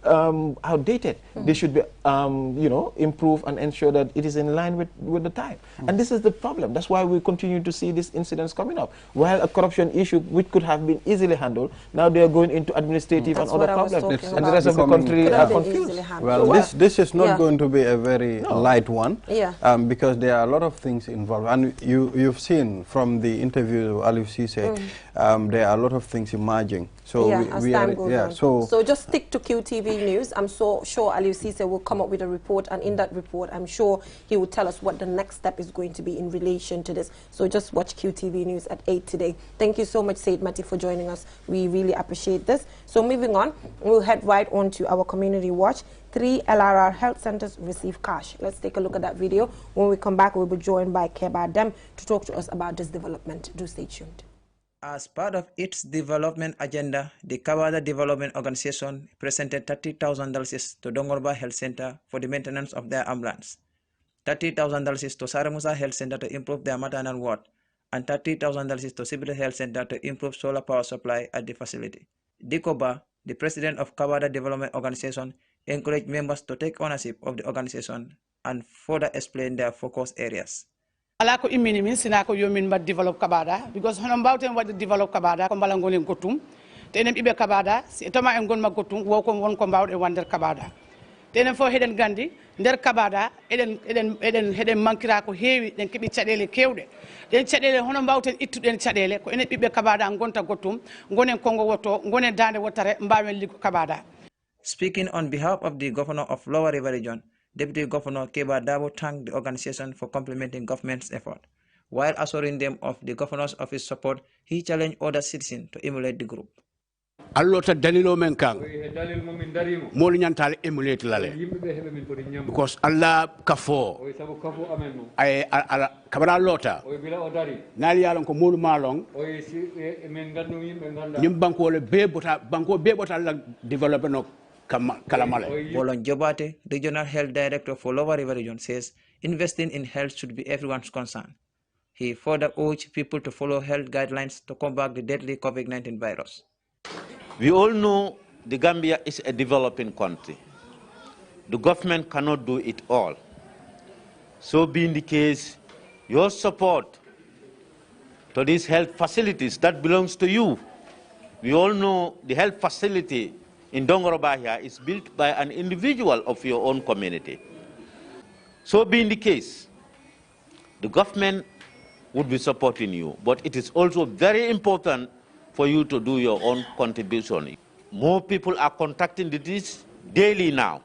outdated. They should be, you know, improved and ensure that it is in line with the time. And this is the problem. That's why we continue to see these incidents coming up. While a corruption issue which could have been easily handled, now they are going into administrative and other problems. And the rest of the country are confused. Well, this is not going to be a very light one, because there are a lot of things involved. And you've seen from the interview Aliou Cissé, there are a lot of things emerging. So so just stick to QTV News. I'm so sure Aliou Cissé will come up with a report, and in that report, I'm sure he will tell us what the next step is going to be in relation to this. So just watch QTV News at 8 today. Thank you so much, Said Mati, for joining us. We really appreciate this. So moving on, we'll head right on to our community watch. 3 LRR health centers receive cash. Let's take a look at that video. When we come back, we'll be joined by Kabada to talk to us about this development. Do stay tuned. As part of its development agenda, the Kabada Development Organization presented $30,000 to Dongorba Health Center for the maintenance of their ambulance, $30,000 to Saramusa Health Center to improve their maternal ward, and $30,000 to Sibyl Health Center to improve solar power supply at the facility. Dikoba, the president of Kabada Development Organization, encouraged members to take ownership of the organization and further explain their focus areas. Alako imini min sinako yomin ba develop Kabada because hono mbawten wadde develop Kabada ko mbala ngonen gotum tenen ibe Kabada si tama en gon ma gotum wo ko won ko mbawde wander Kabada tenen fo heden gandi der Kabada eden mankira ko heewi den kebi cadele kewde den cadele hono mbawten ittuden cadele ko enen ibe Kabada gonta gotum ngonen kongo woto ngonen dande wotare mbawen ligo Kabada. Speaking on behalf of the governor of Lower River Region, Deputy Governor Kabada thanked the organization for complementing government's effort. While assuring them of the governor's office support, he challenged other citizens to emulate the group. Allota dalilo men kan mol nyantal emulate lale because Allah kafo ay kabara lota nali yalon ko mol malong nim banko le be bota la development Bolon Jobate, Regional Health Director for Lower River Region, says investing in health should be everyone's concern. He further urged people to follow health guidelines to combat the deadly COVID-19 virus. We all know the Gambia is a developing country. The government cannot do it all. So being the case, your support to these health facilities, that belongs to you. We all know the health facility in Dongorobahia is built by an individual of your own community. So being the case, the government would be supporting you, but it is also very important for you to do your own contribution. More people are contracting the disease daily now.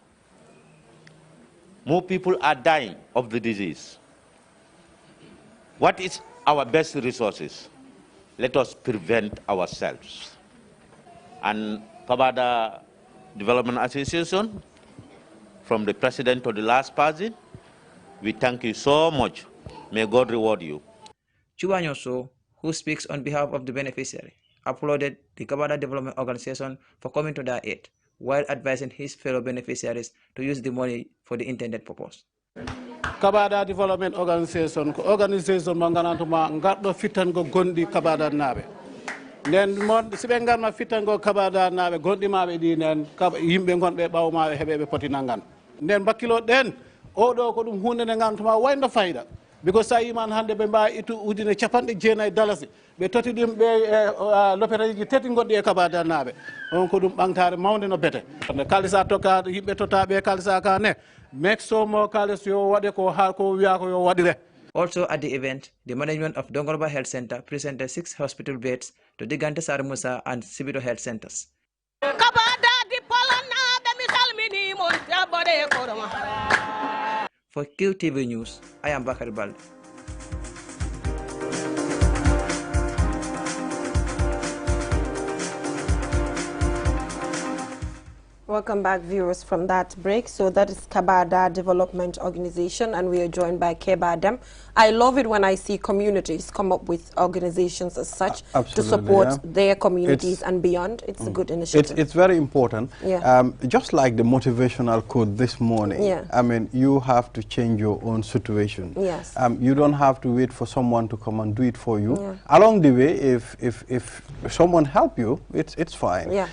More people are dying of the disease. What is our best resources? Let us prevent ourselves. And Kabada Development Association, from the president to the last person, we thank you so much. May God reward you. Chuanyoso, who speaks on behalf of the beneficiary, applauded the Kabada Development Organization for coming to their aid, while advising his fellow beneficiaries to use the money for the intended purpose. Kabada Development Organization, manganatuma ngatdo fitango gondi Kabada nabe. Nen mon sibe ngarma fitango Kabada nabe gondi mabe di nen yimbe gonbe baw mabe hebebe poti nangan. Nen bakilo den odo ko dum hunde ne ngantuma wayno fayda because sa iman hande be mba itu ujine capande jeenay dalasi be toti dim be l'opéraji teti gondi e Kabada nabe on ko dum bangtare mawde no bete ne kalisa toka yimbe tota be kalisa ka ne make so mo kalis yo wade ko har ko wiya ko yo wadire. Also at the event, the management of Dongorba Health Center presented 6 hospital beds to the Gante Saramusa and Sibido Health Centers. For QTV News, I am Bakari Balde. Welcome back, viewers, from that break. So that is Kabada Development Organization, and we are joined by Kabada. I love it when I see communities come up with organizations as such to support their communities and beyond. It's a good initiative. It's very important. Just like the motivational quote this morning, I mean, you have to change your own situation. You don't have to wait for someone to come and do it for you. Along the way, if someone help you, it's fine.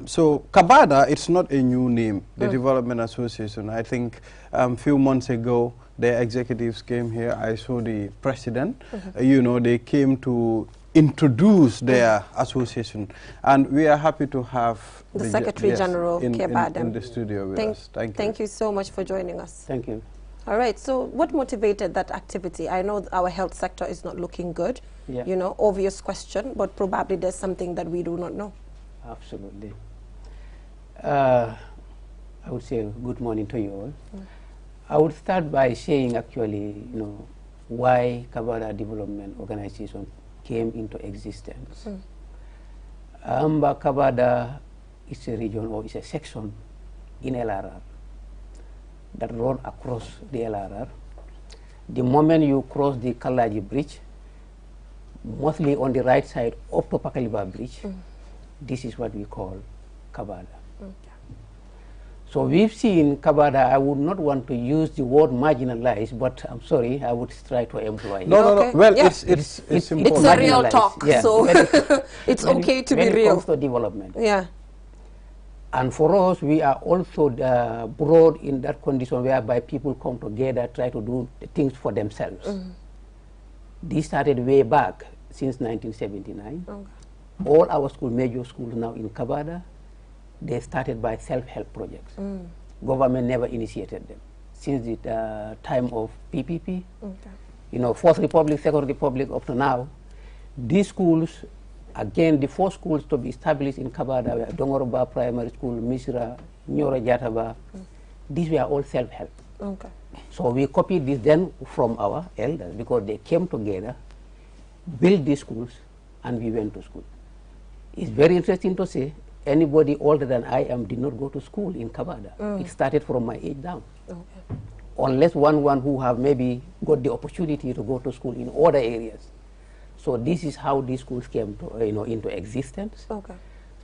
So Kabada, it's not a new name, the Development Association. I think a few months ago, their executives came here. I saw the president. You know, they came to introduce their association. And we are happy to have the Secretary General, Kabada, in the studio with us. Thank you so much for joining us. Thank you. All right, so what motivated that activity? I know our health sector is not looking good, you know, obvious question, but probably there's something that we do not know. Absolutely. I would say good morning to you all. I would start by saying actually, you know, why Kabada Development Organization came into existence. Kabada is a region or is a section in LRR that run across the LRR. The moment you cross the Kalaji Bridge, mostly on the right side of the Pakaliba Bridge, this is what we call Kabada. So we've seen Kabada, I would not want to use the word marginalized, but I'm sorry, I would try to employ it. No. Well, it's important. It's a real talk, so it's okay to be real. When it comes to development. Yeah. And for us, we are also brought in that condition whereby people come together, try to do things for themselves. This started way back since 1979. All our major schools now in Kabada, they started by self-help projects. Government never initiated them. Since the time of PPP, you know, Fourth Republic, Second Republic, up to now, these schools, again, the 4 schools to be established in Kabada were Dongoroba Primary School, Misra, Nyoro Jataba. These were all self-help. So we copied this then from our elders because they came together, built these schools, and we went to school. It's very interesting to say, anybody older than I am did not go to school in Kabada. It started from my age down. Unless one who have maybe got the opportunity to go to school in other areas. So this is how these schools came to, you know, into existence.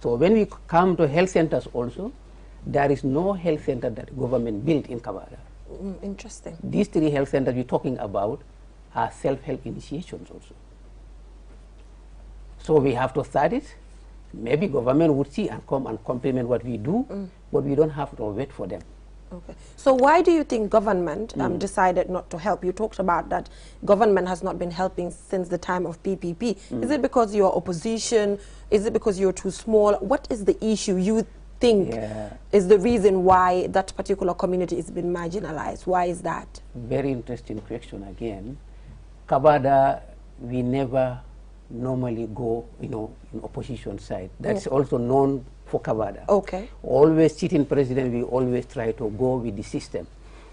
So when we come to health centers also, there is no health center that government built in Kabada. Interesting. These 3 health centers we're talking about are self-help initiations also. So we have to start it. Maybe government would see and come and complement what we do, but we don't have to wait for them. So why do you think government decided not to help? You talked about that government has not been helping since the time of PPP. Is it because you're opposition? Is it because you're too small? What is the issue you think is the reason why that particular community has been marginalized? Why is that? Very interesting question again. Kabada, we never normally go, you know, in opposition side. That's also known for Kabada. Always sitting president, we always try to go with the system.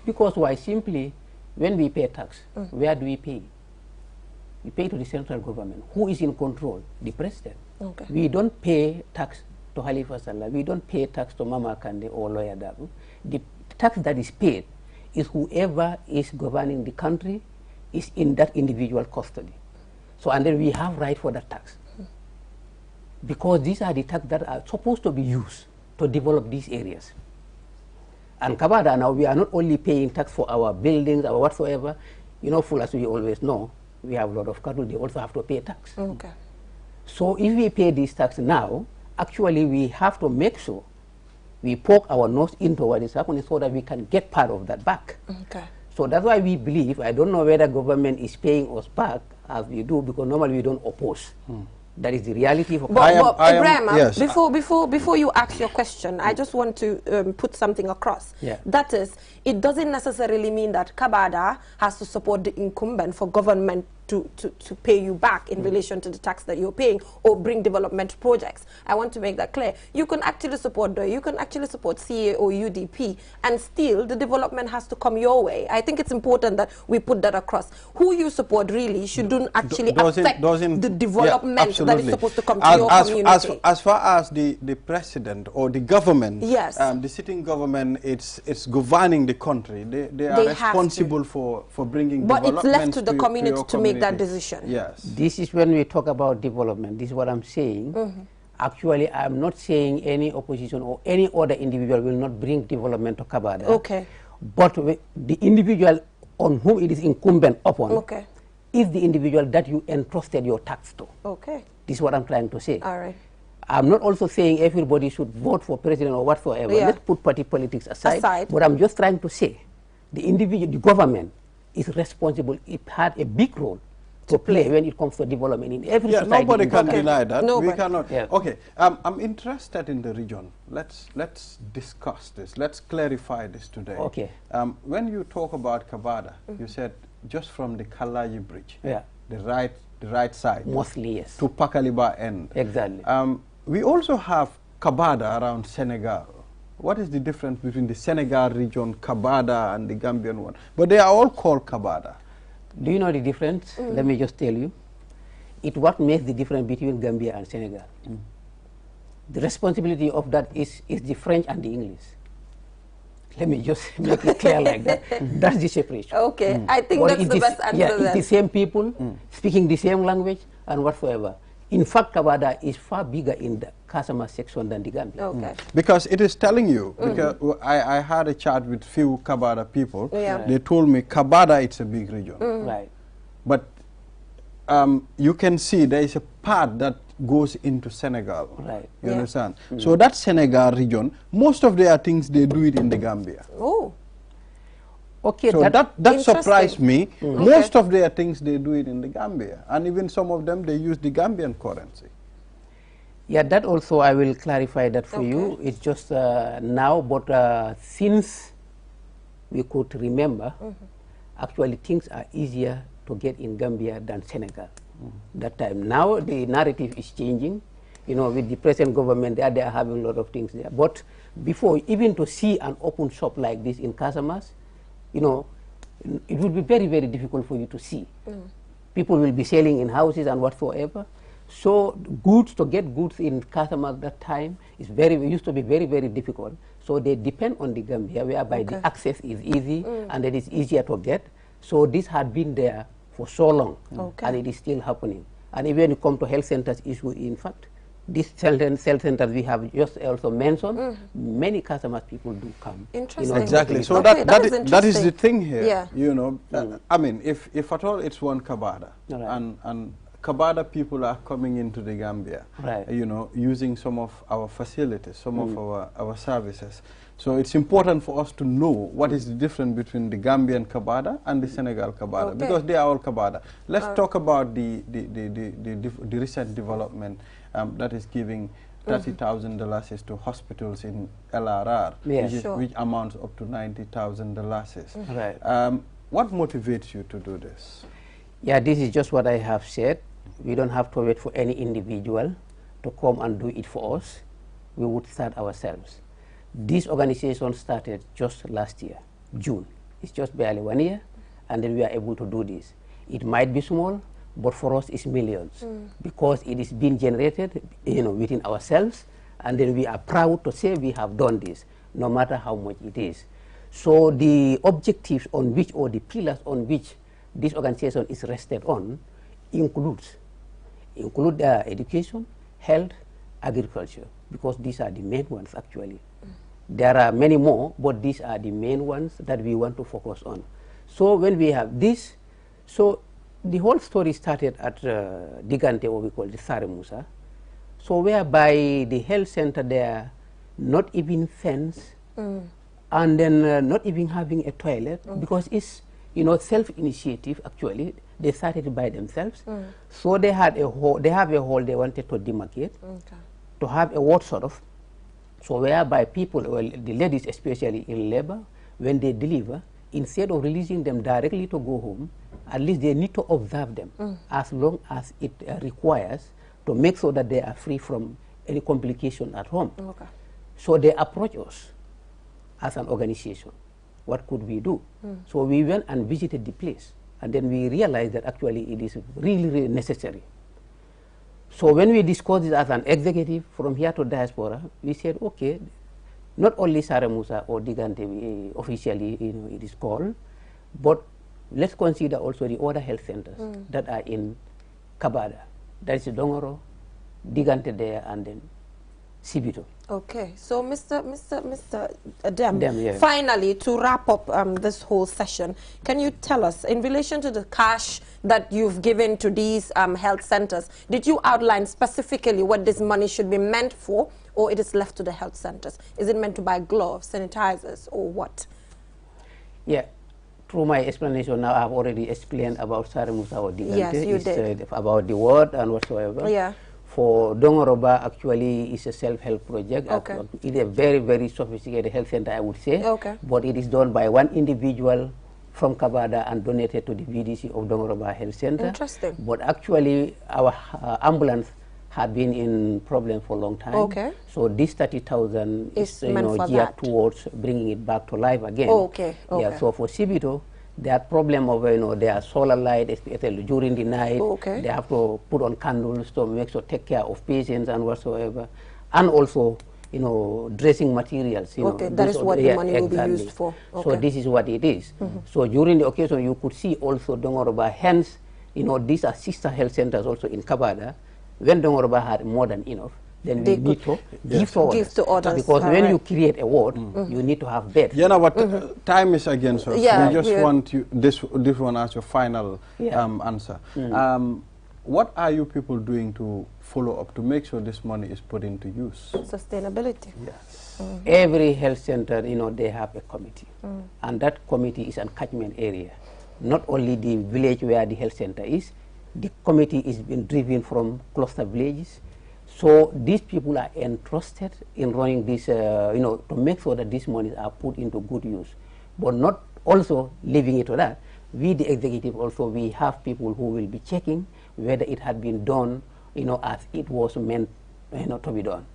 Because why? Simply, when we pay tax, where do we pay? We pay to the central government. Who is in control? The president. We don't pay tax to Halifa Sallah. We don't pay tax to Mama Kande or Lawyer Dabu. The tax that is paid is whoever is governing the country is in that individual custody. So, and then we have right for that tax. Because these are the tax that are supposed to be used to develop these areas. And Kabada now, we are not only paying tax for our buildings, our whatsoever. You know, full as we always know, we have a lot of cattle, they also have to pay tax. So if we pay this tax now, actually we have to make sure we poke our nose into what is happening so that we can get part of that back. So that's why we believe, I don't know whether government is paying us back as we do, because normally we don't oppose. That is the reality for Ibrahim, before you ask your question, I just want to put something across. That is, it doesn't necessarily mean that Kabada has to support the incumbent for government to pay you back in relation to the tax that you're paying or bring development projects. I want to make that clear. You can actually support DOI, you can actually support CA or UDP, and still the development has to come your way. I think it's important that we put that across. Who you support really shouldn't actually affect the development that is supposed to come to your community. As far as the president or the government, the sitting government, it's governing the country. They are responsible for bringing development. But it's left to the community to make that decision. This is when we talk about development. This is what I'm saying. Actually, I'm not saying any opposition or any other individual will not bring development to Kabada. But the individual on whom it is incumbent upon is the individual that you entrusted your tax to. This is what I'm trying to say. I'm not also saying everybody should vote for president or whatsoever. Yeah. Let's put party politics aside. But I'm just trying to say the individual, the government is responsible. It had a big role to play when it comes to development in every society. Nobody can deny that. Nobody. We cannot. Yeah. Okay, I'm interested in the region. Let's discuss this. Let's clarify this today. Okay. When you talk about Kabada, you said just from the Kalaji Bridge, the right side, mostly yes, to Pakaliba end. Exactly. We also have Kabada around Senegal. What is the difference between the Senegal region, Kabada, and the Gambian one? But they are all called Kabada. Do you know the difference? Let me just tell you. What makes the difference between Gambia and Senegal? The responsibility of that is the French and the English. Let me just make it clear like that. That's the separation. Okay, I think that's the best answer. Yeah, it's the same people speaking the same language and whatsoever. In fact, Kabada is far bigger in the Kasama section than the Gambia. Okay. Because it is telling you, because I had a chat with few Kabada people, they told me Kabada it's a big region. Right. But you can see there is a part that goes into Senegal. Right. You understand? So that Senegal region, most of their things, they do it in the Gambia. Oh. Okay, so that surprised me. Most of their things, they do it in the Gambia. And even some of them, they use the Gambian currency. Yeah, that also I will clarify that for you. It's just now, but since we could remember, actually things are easier to get in Gambia than Senegal. That time. Now the narrative is changing. You know, with the present government, they are having a lot of things there. But before, even to see an open shop like this in Casamas, you know, it would be very, very difficult for you to see. People will be selling in houses and whatsoever. So to get goods in Casamas that time used to be very, very difficult. So they depend on the Gambia, whereby the access is easy and it is easier to get. So this had been there for so long, and it is still happening. And even when you come to health centers issue, in fact, these cell centers we have just also mentioned, many Casamas people do come. Interesting. Exactly. So that is the thing here. Yeah. You know, I mean, if at all it's one Kabada, and Kabada people are coming into the Gambia, you know, using some of our facilities, some of our services. So it's important for us to know what is the difference between the Gambian Kabada and the Senegal Kabada, because they are all Kabada. Let's talk about the recent development that is giving $30,000 to hospitals in LRR, which amounts up to $90,000. Right. What motivates you to do this? Yeah, this is just what I have said. We don't have to wait for any individual to come and do it for us. We would start ourselves. This organization started just last year, June. It's just barely 1 year, and then we are able to do this. It might be small, but for us it's millions, because it is being generated, you know, within ourselves, and then we are proud to say we have done this, no matter how much it is. So the objectives on which, or the pillars on which this organization is rested on include education, health, agriculture, because these are the main ones actually. There are many more, but these are the main ones that we want to focus on. So when we have this, so the whole story started at Digante, what we call the Sare Musa. So whereby the health center there, not even fence, and then not even having a toilet, because it's, you know, self-initiative actually. They started by themselves. So they had a hole, they have a hole they wanted to demarcate, to have a ward sort of. So whereby people, well, the ladies especially in labor, when they deliver, instead of releasing them directly to go home, at least they need to observe them as long as it requires, to make sure that they are free from any complication at home. So they approach us as an organization. What could we do? So we went and visited the place, and then we realized that actually it is really, really necessary. So when we discussed this as an executive from here to diaspora, we said, okay, not only Sare Musa or Digante officially, you know, it is called, but let's consider also the other health centers that are in Kabada. That is Dongoro, Digante there, and then Sibito. Okay, so Mr. Dem, finally, to wrap up this whole session, can you tell us, in relation to the cash that you've given to these health centers, did you outline specifically what this money should be meant for, or it is left to the health centers? Is it meant to buy gloves, sanitizers, or what? Yeah. Through my explanation now, I've already explained about Sare Musa or Digante. Yes, you did. About the word and whatsoever. Yeah. For Dongoroba, actually, is a self-help project. Okay. It is a very, very sophisticated health center, I would say. Okay. But it is done by one individual from Kabada and donated to the VDC of Dongoroba Health Center. Interesting. But actually, our ambulance had been in problem for a long time. Okay. So this 30,000 is meant geared towards bringing it back to life again. Okay. Yeah. So for Sibito, that problem of their solar light, especially during the night. Okay. They have to put on candles to make sure take care of patients and whatsoever, and also dressing materials. Okay, that is what the money will be used for. Okay. So this is what it is. So during the occasion, you could see also Dongoroba. Hence, these are sister health centers also in Kabada. When Dongoroba had more than enough, then we need to give to others. Because when you create a ward, you need to have beds. You know what? Time is against us. Yeah, we just want you this one as your final answer. What are you people doing to follow up to make sure this money is put into use? Sustainability. Yes. Every health center, they have a committee, and that committee is a catchment area. Not only the village where the health center is, the committee is being driven from cluster villages. So these people are entrusted in running this, to make sure that these monies are put into good use, but not also leaving it to that. We, the executive, also we have people who will be checking whether it had been done, as it was meant, to be done.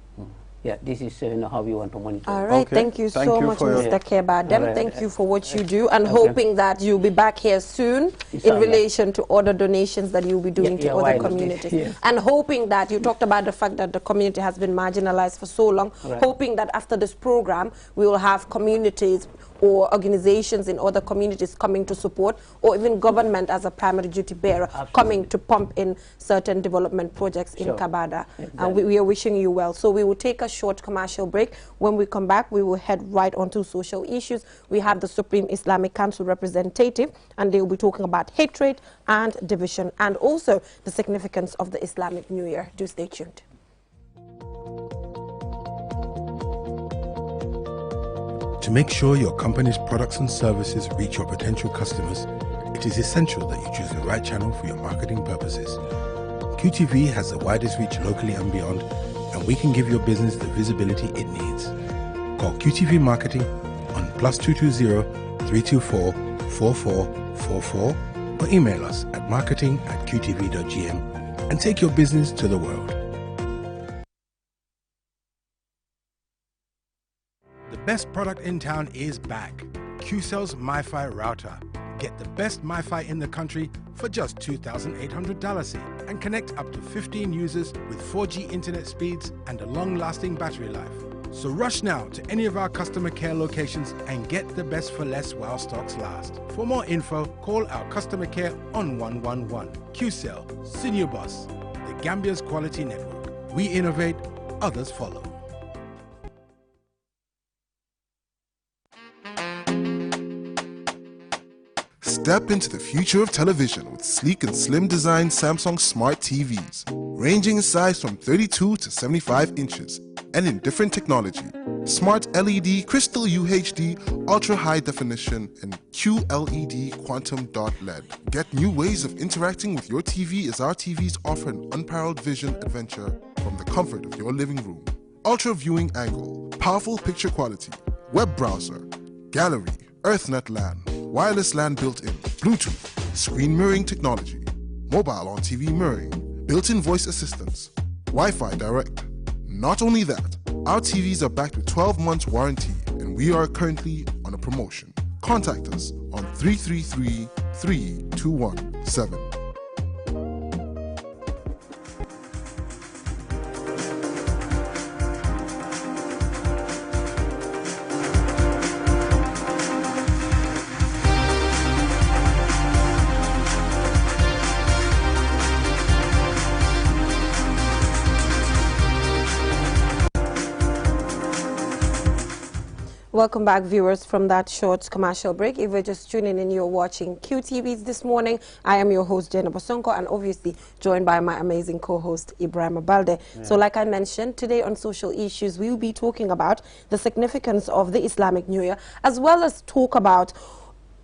Yeah, this is how we want to monitor. All right, thank you so much, Mr. Kabada. Thank you for what you do, and hoping that you'll be back here soon in relation to other donations that you'll be doing to other communities. And hoping that, you talked about the fact that the community has been marginalized for so long, hoping that after this program, we will have communities or organizations in other communities coming to support, or even government as a primary duty bearer coming to pump in certain development projects in Kabada. And we are wishing you well. So we will take a short commercial break. When we come back, we will head right onto social issues. We have the Supreme Islamic Council representative, and they will be talking about hatred and division, and also the significance of the Islamic New Year. Do stay tuned. To make sure your company's products and services reach your potential customers, it is essential that you choose the right channel for your marketing purposes. QTV has the widest reach locally and beyond, and we can give your business the visibility it needs. Call QTV Marketing on +220 324 4444 or email us at marketing@qtv.gm and take your business to the world. The best product in town is back. QCell's MiFi router. Get the best MiFi in the country for just $2,800 and connect up to 15 users with 4G internet speeds and a long-lasting battery life. So rush now to any of our customer care locations and get the best for less while stocks last. For more info, call our customer care on 111. QCell, Senior Boss, the Gambia's quality network. We innovate, others follow. Step into the future of television with sleek and slim design Samsung Smart TVs, ranging in size from 32 to 75 inches, and in different technology: Smart LED, Crystal UHD, Ultra High Definition, and QLED Quantum Dot LED. Get new ways of interacting with your TV as our TVs offer an unparalleled vision adventure from the comfort of your living room. Ultra Viewing Angle, powerful picture quality, web browser, gallery, EarthNet LAN, wireless LAN built-in, Bluetooth, screen mirroring technology, mobile on TV mirroring, built-in voice assistance, Wi-Fi direct. Not only that, our TVs are backed with 12 months warranty, and we are currently on a promotion. Contact us on 333-3217. Welcome back, viewers, from that short commercial break. If we're just tuning in, you're watching QTVs this morning. I am your host, Jenna Bosonko, and obviously joined by my amazing co-host, Ibrahim Abalde. Yeah. So like I mentioned, today on Social Issues, we'll be talking about the significance of the Islamic New Year, as well as talk about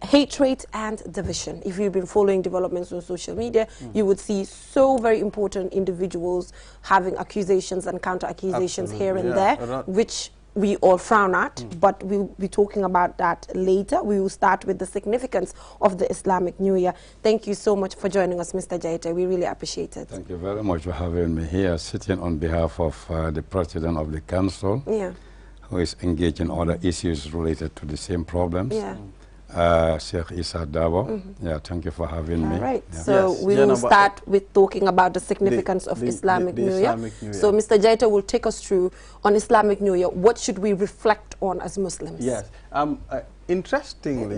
hatred and division. If you've been following developments on social media, you would see so very important individuals having accusations and counter-accusations here and there, which we all frown at, but we'll be talking about that later. We will start with the significance of the Islamic New Year. Thank you so much for joining us, Mr. Jaita. We really appreciate it. Thank you very much for having me here, sitting on behalf of the President of the Council, who is engaged in other issues related to the same problems. Sheikh Issa Dabo. Yeah, thank you for having me. Right. So we will start with talking about the significance of Islamic New Year. So Mr. Jaita will take us through on Islamic New Year. What should we reflect on as Muslims? Yes. Interestingly,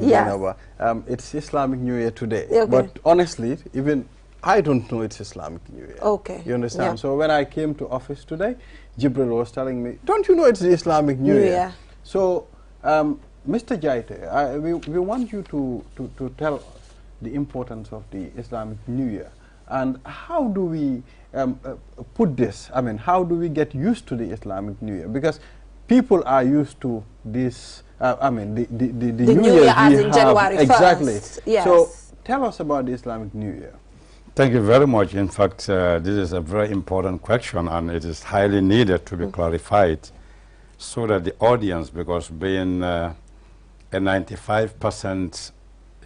it's Islamic New Year today. But honestly, even I don't know it's Islamic New Year. Okay. You understand? So when I came to office today, Jibril was telling me, don't you know it's the Islamic New Year? So Mr. Jaite, we want you to tell us the importance of the Islamic New Year and how do we put this, I mean, how do we get used to the Islamic New Year? Because people are used to this, I mean, the New Year as in January 1st. Exactly. Yes. So tell us about the Islamic New Year. Thank you very much. In fact, this is a very important question and it is highly needed to be clarified so that the audience, because being a 95%,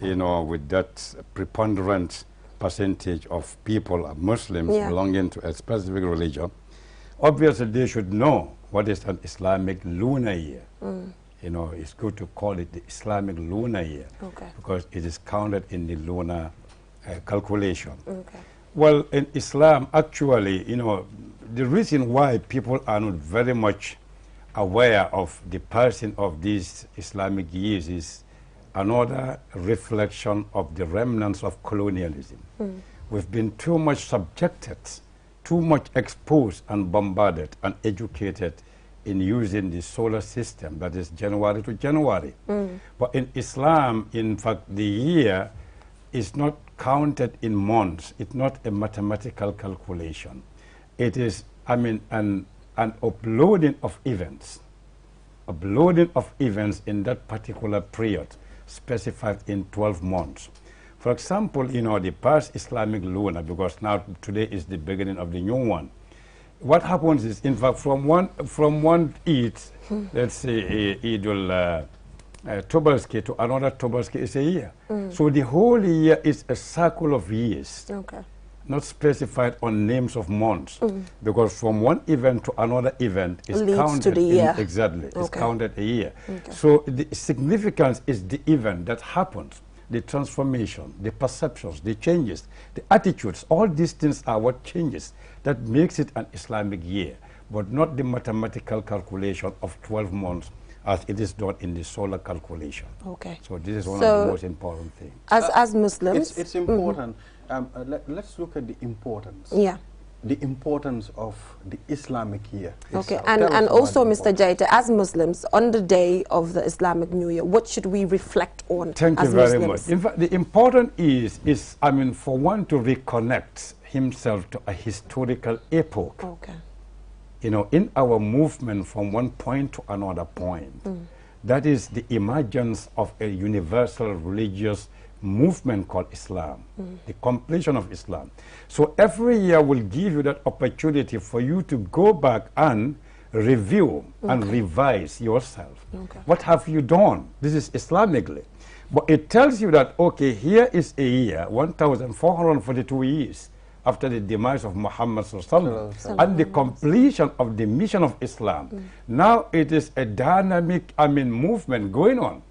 you know, with that preponderant percentage of people are Muslims belonging to a specific religion, obviously they should know what is an Islamic lunar year. You know, it's good to call it the Islamic lunar year because it is counted in the lunar calculation. Well, in Islam, actually, you know, the reason why people are not very much aware of the passing of these Islamic years is another reflection of the remnants of colonialism. We've been too much subjected, too much exposed and bombarded and educated in using the solar system, that is January to January. But in Islam, in fact, the year is not counted in months. It's not a mathematical calculation. It is, I mean, an uploading of events in that particular period specified in 12 months. For example, you know, the past Islamic lunar, because now today is the beginning of the new one. What happens is, in fact, from one Eid, let's say Eidul Tobaski to another Tobaski is a year. So the whole year is a circle of years. Not specified on names of months, because from one event to another event is counted to the year. Exactly, it's counted a year. So the significance is the event that happens, the transformation, the perceptions, the changes, the attitudes. All these things are what changes that makes it an Islamic year, but not the mathematical calculation of 12 months as it is done in the solar calculation. So this is one of the most important things. As Muslims, it's important. Let's look at the importance. The importance of the Islamic year. And also, Mr. Jaita, as Muslims, on the day of the Islamic New Year, what should we reflect on? Thank you very much. In fact, the important is, I mean, for one to reconnect himself to a historical epoch. You know, in our movement from one point to another point, that is the emergence of a universal religious movement called Islam, the completion of Islam. So every year will give you that opportunity for you to go back and review and revise yourself. What have you done? This is Islamically. But it tells you that, okay, here is a year, 1,442 years after the demise of Muhammad and the completion of the mission of Islam. Now it is a dynamic, I mean, movement going on.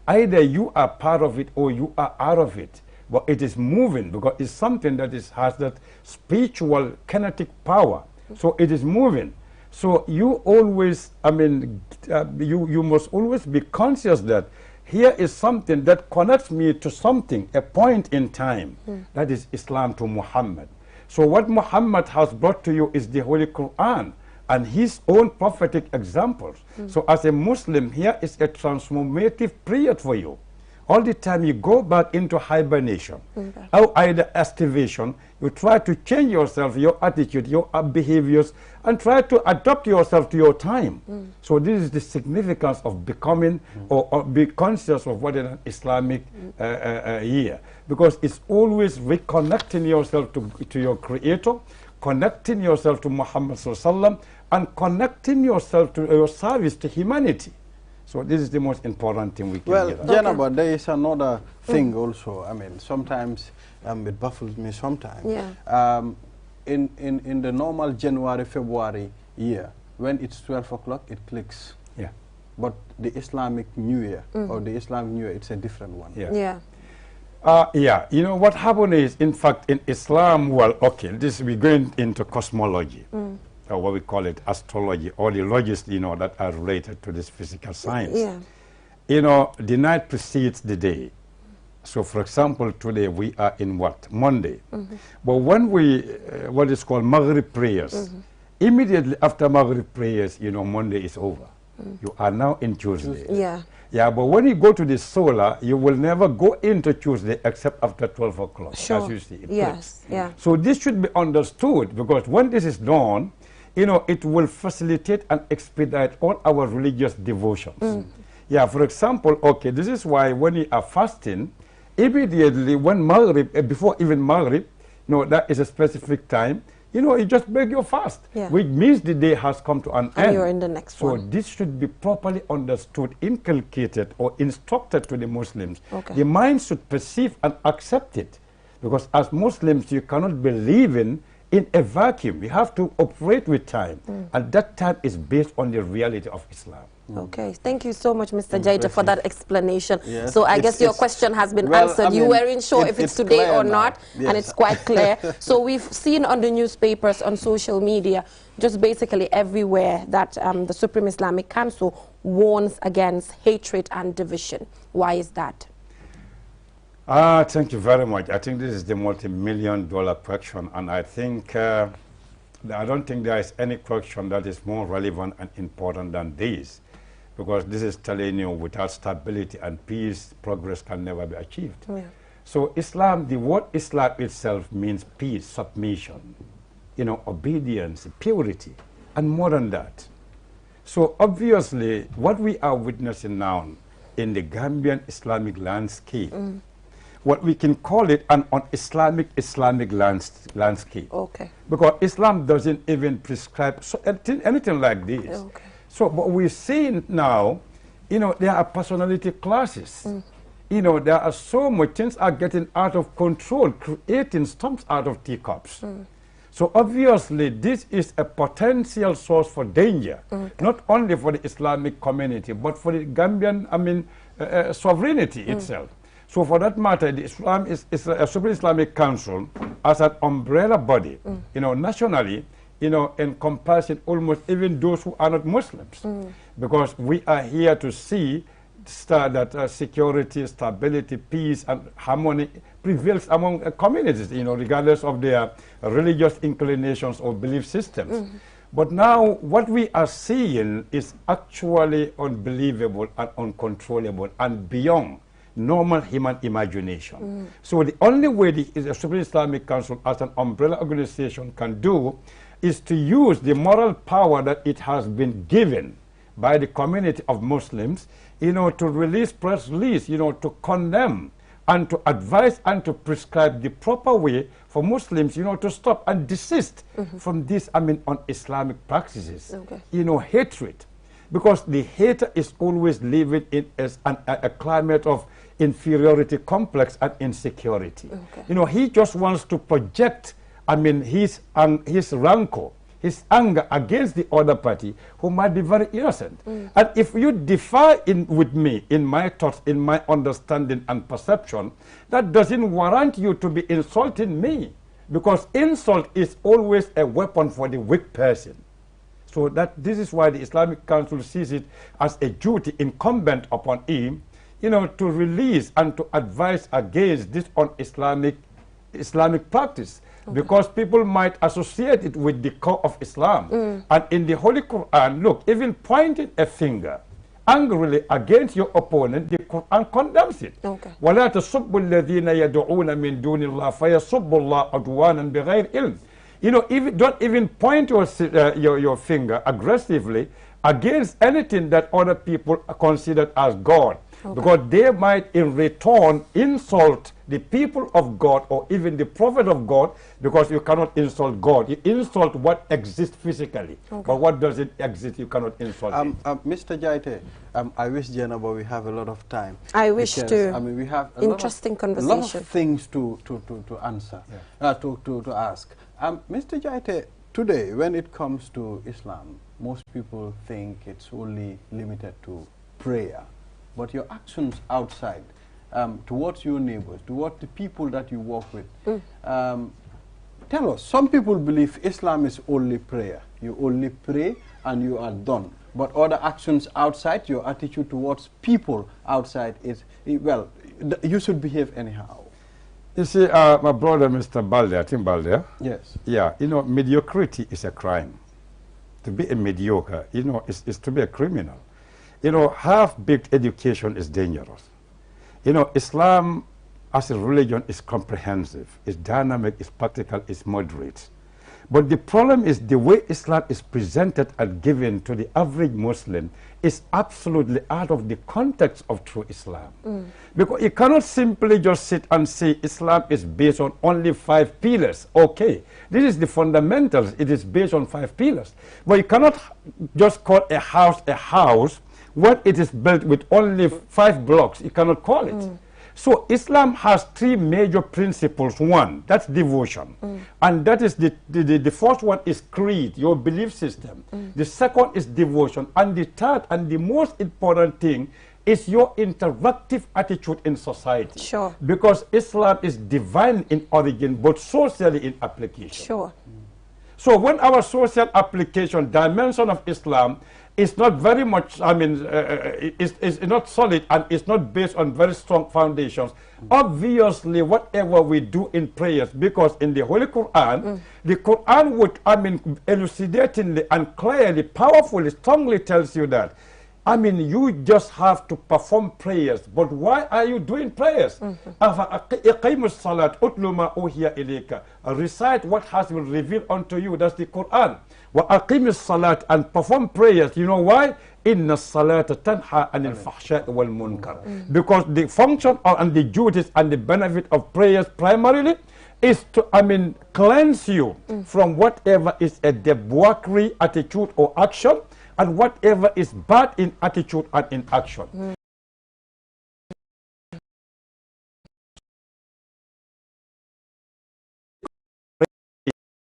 Either you are part of it or you are out of it, but it is moving because it's something that has that spiritual kinetic power. So it is moving. So you always, I mean, you must always be conscious that here is something that connects me to something, a point in time. That is Islam to Muhammad. So what Muhammad has brought to you is the Holy Quran and his own prophetic examples. So as a Muslim, here is a transformative period for you. All the time you go back into hibernation, or either activation, you try to change yourself, your attitude, your behaviors, and try to adapt yourself to your time. So this is the significance of becoming or be conscious of what is an Islamic year, because it's always reconnecting yourself to your Creator, connecting yourself to Muhammad Sallallahu, and connecting yourself to your service to humanity. So this is the most important thing we can Well, get. Jennifer, there is another thing also. I mean, sometimes it baffles me sometimes. Yeah. In the normal January, February year, when it's 12 o'clock, it clicks. Yeah. But the Islamic New Year, or the Islamic New Year, it's a different one. Yeah. Yeah, you know, what happened is, in fact, in Islam, well, okay, we're going into cosmology. Or what we call it astrology, or the logists, you know, that are related to this physical science. Yeah. You know, the night precedes the day. So, for example, today we are in what? Monday. But when we, what is called Maghrib prayers, immediately after Maghrib prayers, you know, Monday is over. You are now in Tuesday. Yeah. Yeah, but when you go to the solar, you will never go into Tuesday except after 12 o'clock, as you see. Yes, yeah. So this should be understood, because when this is done, you know, it will facilitate and expedite all our religious devotions. Yeah, for example, okay, this is why when you are fasting, immediately when Maghrib, before even Maghrib, you know, that is a specific time, you know, you just break your fast, which means the day has come to an end. And you're in the next one. So this should be properly understood, inculcated, or instructed to the Muslims. Okay. The mind should perceive and accept it, because as Muslims, you cannot believe in a vacuum. You have to operate with time, and that time is based on the reality of Islam. Okay, thank you so much, Mr. Jaita, for that explanation. Yes. So I guess your question has been answered. I mean, you weren't sure if it's today or not, yes. and it's quite clear. So we've seen on the newspapers, on social media, just basically everywhere, that the Supreme Islamic Council warns against hatred and division. Why is that? Thank you very much. I think this is the multi-million-dollar question, and I think I don't think there is any question that is more relevant and important than this, because this is telling you without stability and peace, progress can never be achieved. Yeah. So Islam, the word Islam itself means peace, submission, you know, obedience, purity, and more than that. So obviously, what we are witnessing now in the Gambian Islamic landscape, what we can call it an un-Islamic landscape. Okay. Because Islam doesn't even prescribe anything like this. Okay. So, but we're seeing now, you know, there are personality classes. You know, there are so much things are getting out of control, creating storms out of teacups. So obviously, this is a potential source for danger, not only for the Islamic community, but for the Gambian, sovereignty itself. So for that matter, the Islam is a Supreme Islamic Council as an umbrella body, you know, nationally, you know, encompassing almost even those who are not Muslims. Because we are here to see that security, stability, peace, and harmony prevails among communities, you know, regardless of their religious inclinations or belief systems. But now what we are seeing is actually unbelievable and uncontrollable and beyond normal human imagination. So the only way the Supreme Islamic Council as an umbrella organization can do is to use the moral power that it has been given by the community of Muslims, you know, to release press release, you know, to condemn and to advise and to prescribe the proper way for Muslims, you know, to stop and desist from these, un-Islamic practices, you know, hatred. Because the hater is always living in a climate of inferiority complex and insecurity. You know, he just wants to project, his rancor, his anger against the other party who might be very innocent. And if you differ with me in my thoughts, in my understanding and perception, that doesn't warrant you to be insulting me, because insult is always a weapon for the weak person. So this is why the Islamic Council sees it as a duty incumbent upon him, you know, to release and to advise against this un-Islamic practice. because people might associate it with the core of Islam. And in the Holy Quran, look, even pointing a finger angrily against your opponent, the Quran condemns it. وَلَا تَصُبُّ الَّذِينَ يَدْعُونَ مِن دُونِ اللَّهِ فَيَصُبُّ اللَّهَ عُدْوَانًا بِغَيْرِ إِلْمٍ. You know, don't even point your finger aggressively against anything that other people consider as God. Because they might in return insult the people of God or even the prophet of God, because you cannot insult God. You insult what exists physically, but what doesn't exist, you cannot insult it. Mr. Jaite, I wish, Jenna, but we have a lot of time. I wish to. I mean, we have a interesting conversation. A lot of things to answer, to ask. Mr. Jaite, today, when it comes to Islam, most people think it's only limited to prayer. But your actions outside, towards your neighbors, towards the people that you work with, tell us, some people believe Islam is only prayer. You only pray and you are done. But other actions outside, your attitude towards people outside is, well, you should behave anyhow. You see, my brother, Mr. Balde, I think Balde. Yes. Yeah, you know, mediocrity is a crime. To be a mediocre, you know, is to be a criminal. You know, half-baked education is dangerous. You know, Islam as a religion is comprehensive, it's dynamic, it's practical, it's moderate. But the problem is the way Islam is presented and given to the average Muslim is absolutely out of the context of true Islam. Because you cannot simply just sit and say Islam is based on only 5 pillars. Okay, this is the fundamentals, it is based on 5 pillars. But you cannot just call a house when it is built with only 5 blocks. You cannot call it. So Islam has 3 major principles. One, that's devotion. And that is the first one is creed, your belief system. The second is devotion. And the third and the most important thing is your interactive attitude in society. Sure. Because Islam is divine in origin, but socially in application. Sure. So when our social application dimension of Islam is not very much, I mean, it's not solid and it's not based on very strong foundations. Obviously, whatever we do in prayers, because in the Holy Quran, the Quran would, I mean, elucidatingly and clearly, powerfully, strongly tells you that, I mean, you just have to perform prayers. But why are you doing prayers? Recite what has been revealed unto you. That's the Quran. Salat, and perform prayers. You know why? Inna salata tanha anil fahsha wal munkar. Because the function and the duties and the benefit of prayers primarily is to, I mean, cleanse you from whatever is a debauchery attitude or action, and whatever is bad in attitude and in action.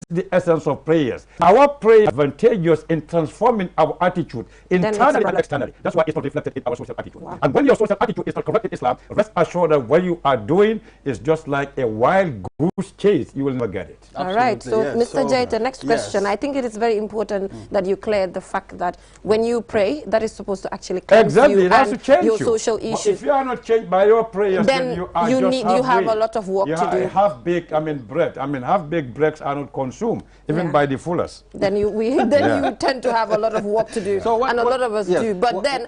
The essence of prayers. Our prayer is advantageous in transforming our attitude internally and externally. That's why it's not reflected in our social attitude. Wow. And when your social attitude is not correct in Islam, rest assured that what you are doing is just like a wild goose chase. You will never get it. All right. So, yes. Mr. Jaita, next question. I think it is very important that you clear the fact that when you pray, that is supposed to actually cleanse you it has to change your social issues. But if you are not changed by your prayers, then you are you have a lot of work to do. Half-baked, I mean, bread. I mean, half-baked breads are not consumed, even by the fullest. Then you tend to have a lot of work to do, and a lot of us do. But then,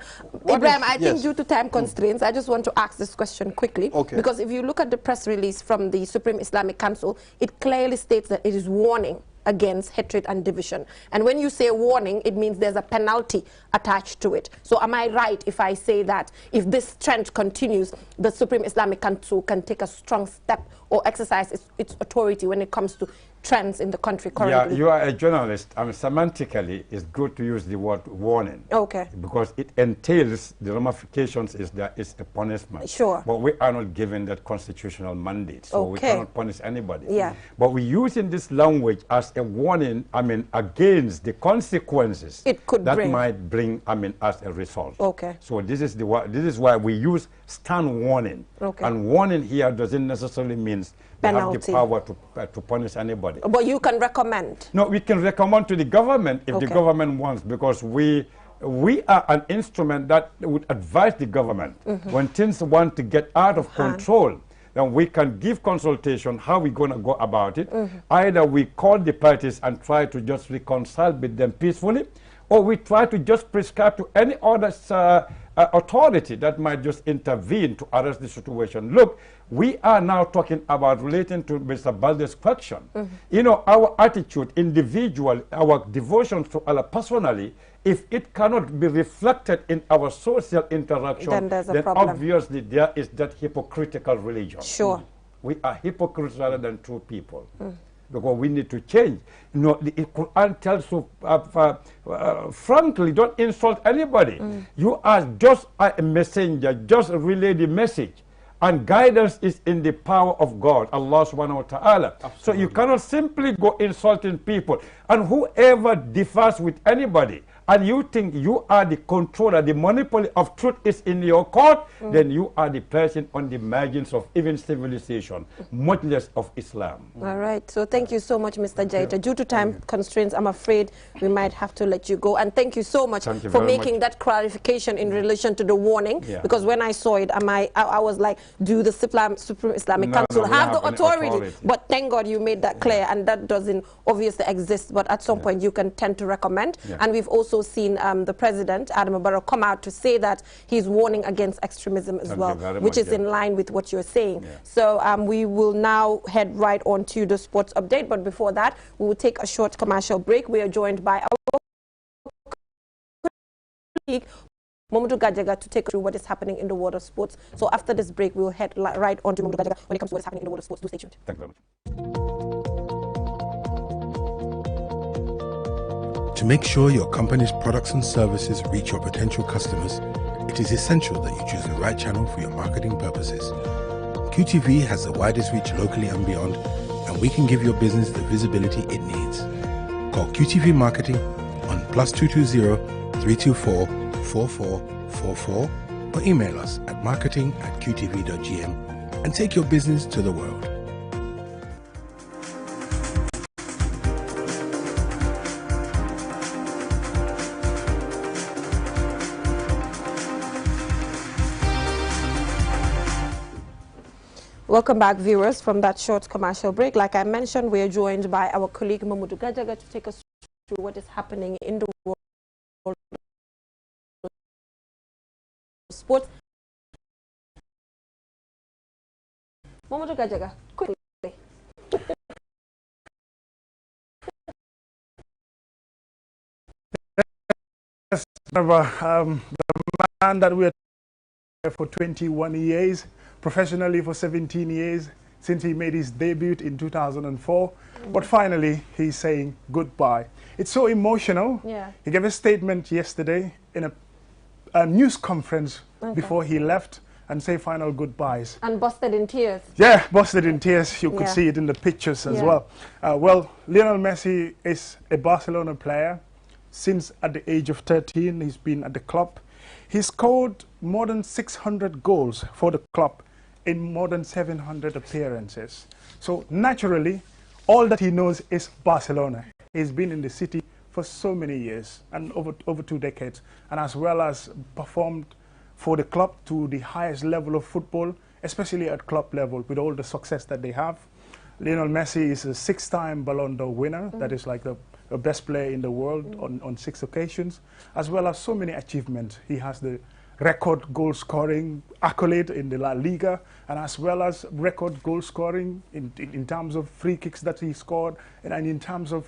Ibrahim, I think due to time constraints, I just want to ask this question quickly. Because if you look at the press release from the Supreme Islamic Council, it clearly states that it is warning against hatred and division. And when you say warning, it means there's a penalty attached to it. So am I right if I say that if this trend continues, the Supreme Islamic Council can take a strong step or exercise its authority when it comes to trends in the country currently? Yeah, you are a journalist. I mean, semantically, it's good to use the word warning. Okay. Because it entails, the ramifications is that it's a punishment. Sure. But we are not given that constitutional mandate, so we cannot punish anybody. Yeah. But we're using this language as a warning, I mean, against the consequences it could that might bring, I mean, as a result. Okay. So this is why we use stern warning. Okay. And warning here doesn't necessarily mean they have the power to punish anybody. But you can recommend? No, we can recommend to the government if the government wants, because we are an instrument that would advise the government when things want to get out of control. then we can give consultation how we're going to go about it. Either we call the parties and try to just reconcile with them peacefully, or we try to just prescribe to any other authority that might just intervene to arrest the situation. Look, we are now talking about relating to Mr. Balde's question. You know, our attitude, individual, our devotion to Allah personally, if it cannot be reflected in our social interaction, then obviously there is that hypocritical religion. Sure. We are hypocrites rather than true people. Because we need to change. You know, the Quran tells you frankly, don't insult anybody. You are just a messenger, just relay the message. And guidance is in the power of God, Allah subhanahu wa ta'ala. So you cannot simply go insulting people. And whoever differs with anybody, and you think you are the controller, the monopoly of truth is in your court, then you are the person on the margins of even civilization, much less of Islam. All right. So thank you so much, Mr. Jaita. Due to time constraints, I'm afraid we might have to let you go. And thank you so much for making that clarification in relation to the warning. Because when I saw it, I was like, do the Supreme Islamic Council have the authority? But thank God you made that clear, and that doesn't obviously exist. But at some point, you can tend to recommend. And we've also seen the president, Adam Barrow, come out to say that he's warning against extremism as well, which is in line with what you're saying. So we will now head right on to the sports update. But before that, we will take a short commercial break. We are joined by our colleague, Momodu Gajaga, to take us through what is happening in the world of sports. So after this break, we'll head right on to Momodu Gajaga when it comes to what is happening in the world of sports. Do stay tuned. Thank you very much. To make sure your company's products and services reach your potential customers, it is essential that you choose the right channel for your marketing purposes. QTV has the widest reach locally and beyond, and we can give your business the visibility it needs. Call QTV Marketing on +220 324 4444 or email us at marketing@qtv.gm and take your business to the world. Welcome back, viewers, from that short commercial break. Like I mentioned, we are joined by our colleague Momodu Gajaga to take us through what is happening in the world of sports. Momodu Gajaga, quickly. Yes, the man that we're for 21 years, professionally for 17 years, since he made his debut in 2004. But finally, he's saying goodbye. It's so emotional. Yeah. He gave a statement yesterday in a news conference before he left and say final goodbyes. And busted in tears. Yeah, busted in tears. You could see it in the pictures as well. Well, Lionel Messi is a Barcelona player. Since at the age of 13, he's been at the club. He scored more than 600 goals for the club in more than 700 appearances. So naturally, all that he knows is Barcelona. He's been in the city for so many years, and over 2 decades, and as well as performed for the club to the highest level of football, especially at club level, with all the success that they have. Lionel Messi is a 6-time Ballon d'Or winner. That is like the best player in the world on 6 occasions, as well as so many achievements. He has the record goal scoring accolade in the La Liga, and as well as record goal scoring in terms of free kicks that he scored, and in terms of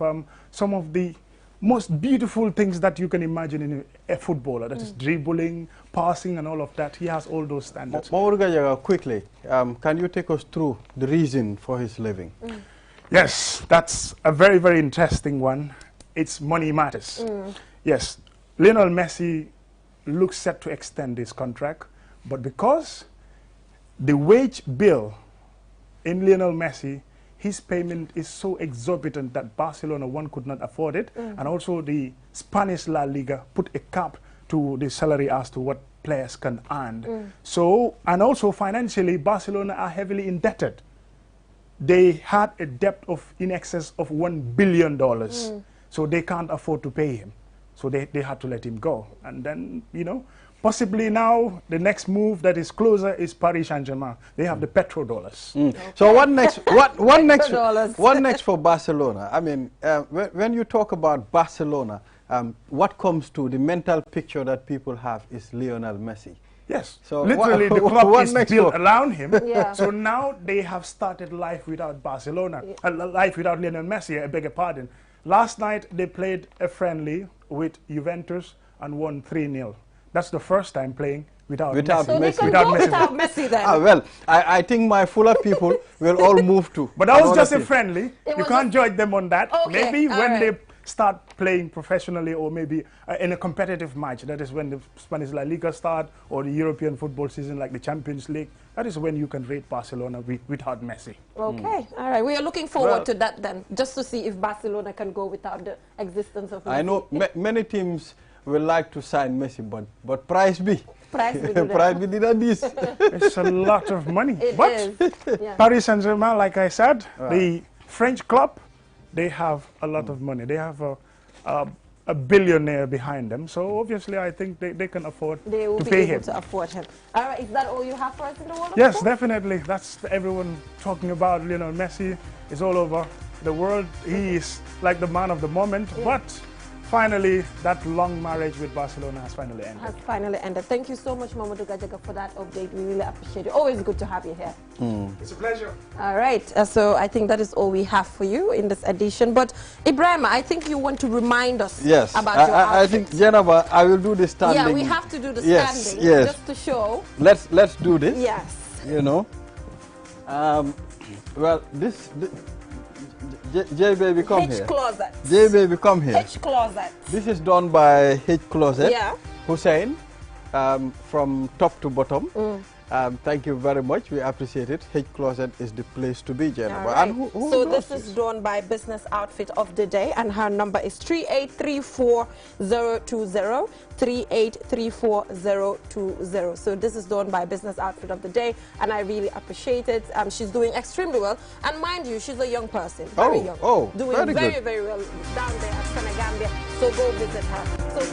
some of the most beautiful things that you can imagine in a footballer, that is dribbling, passing, and all of that. He has all those standards. Quickly, can you take us through the reason for his leaving? Yes, that's a very, very interesting one. It's money matters. Yes, Lionel Messi looks set to extend his contract, but because the wage bill in Lionel Messi, his payment is so exorbitant that Barcelona, one could not afford it, and also the Spanish La Liga put a cap to the salary as to what players can earn. So, and also financially, Barcelona are heavily indebted. They had a debt of in excess of $1 billion, so they can't afford to pay him. So they had to let him go. And then, you know, Possibly now, the next move that is closer is Paris Saint-Germain. They have the petrodollars. Okay. So what next? What next for Barcelona? I mean, when you talk about Barcelona, what comes to the mental picture that people have is Lionel Messi. Yes, so literally the club is built around him. Yeah. So now they have started life without Barcelona, life without Lionel Messi, I beg your pardon. Last night they played a friendly with Juventus and won 3-0. That's the first time playing without Messi. So they can go without Messi then. Well, I think my fuller people will all move to. But that was just a friendly. You can't judge them on that. Okay. Maybe when they start playing professionally, or maybe in a competitive match, that is when the Spanish La Liga start, or the European football season like the Champions League, that is when you can rate Barcelona without Messi. Okay, all right. We are looking forward to that then, just to see if Barcelona can go without the existence of Messi. I know many teams will like to sign Messi, but price be. Price be did this. It's a lot of money. It is. Yeah. Paris Saint-Germain, like I said, the French club, they have a lot of money. They have a billionaire behind them. So obviously, I think they can afford to pay him. They will be able to afford him. All right, is that all you have for us in the world? Yes, definitely. That's everyone talking about Lionel Messi. Is all over the world. He is like the man of the moment. Yeah. But finally, that long marriage with Barcelona has finally ended. Thank you so much, Mamadou Gajaga, for that update. We really appreciate it. Always good to have you here. It's a pleasure. All right. So I think that is all we have for you in this edition. But Ibrahim, I think you want to remind us about your outfit. I think, Jennifer, I will do the standing. Yeah, we have to do the standing just to show. Let's do this. Yes. You know. Well, this J-Baby, come here. H-Closet. J-Baby, come here. H-Closet. This is done by H-Closet. Yeah. Hussein, from top to bottom. Thank you very much. We appreciate it. H-Closet is the place to be, Jennifer. Right. And so this is done by Business Outfit of the Day, and her number is 3834020. 3834020. So this is done by Business Outfit of the Day, and I really appreciate it. She's doing extremely well, and mind you, she's a young person, very young, doing very well down there at Senegambia. So go visit her. So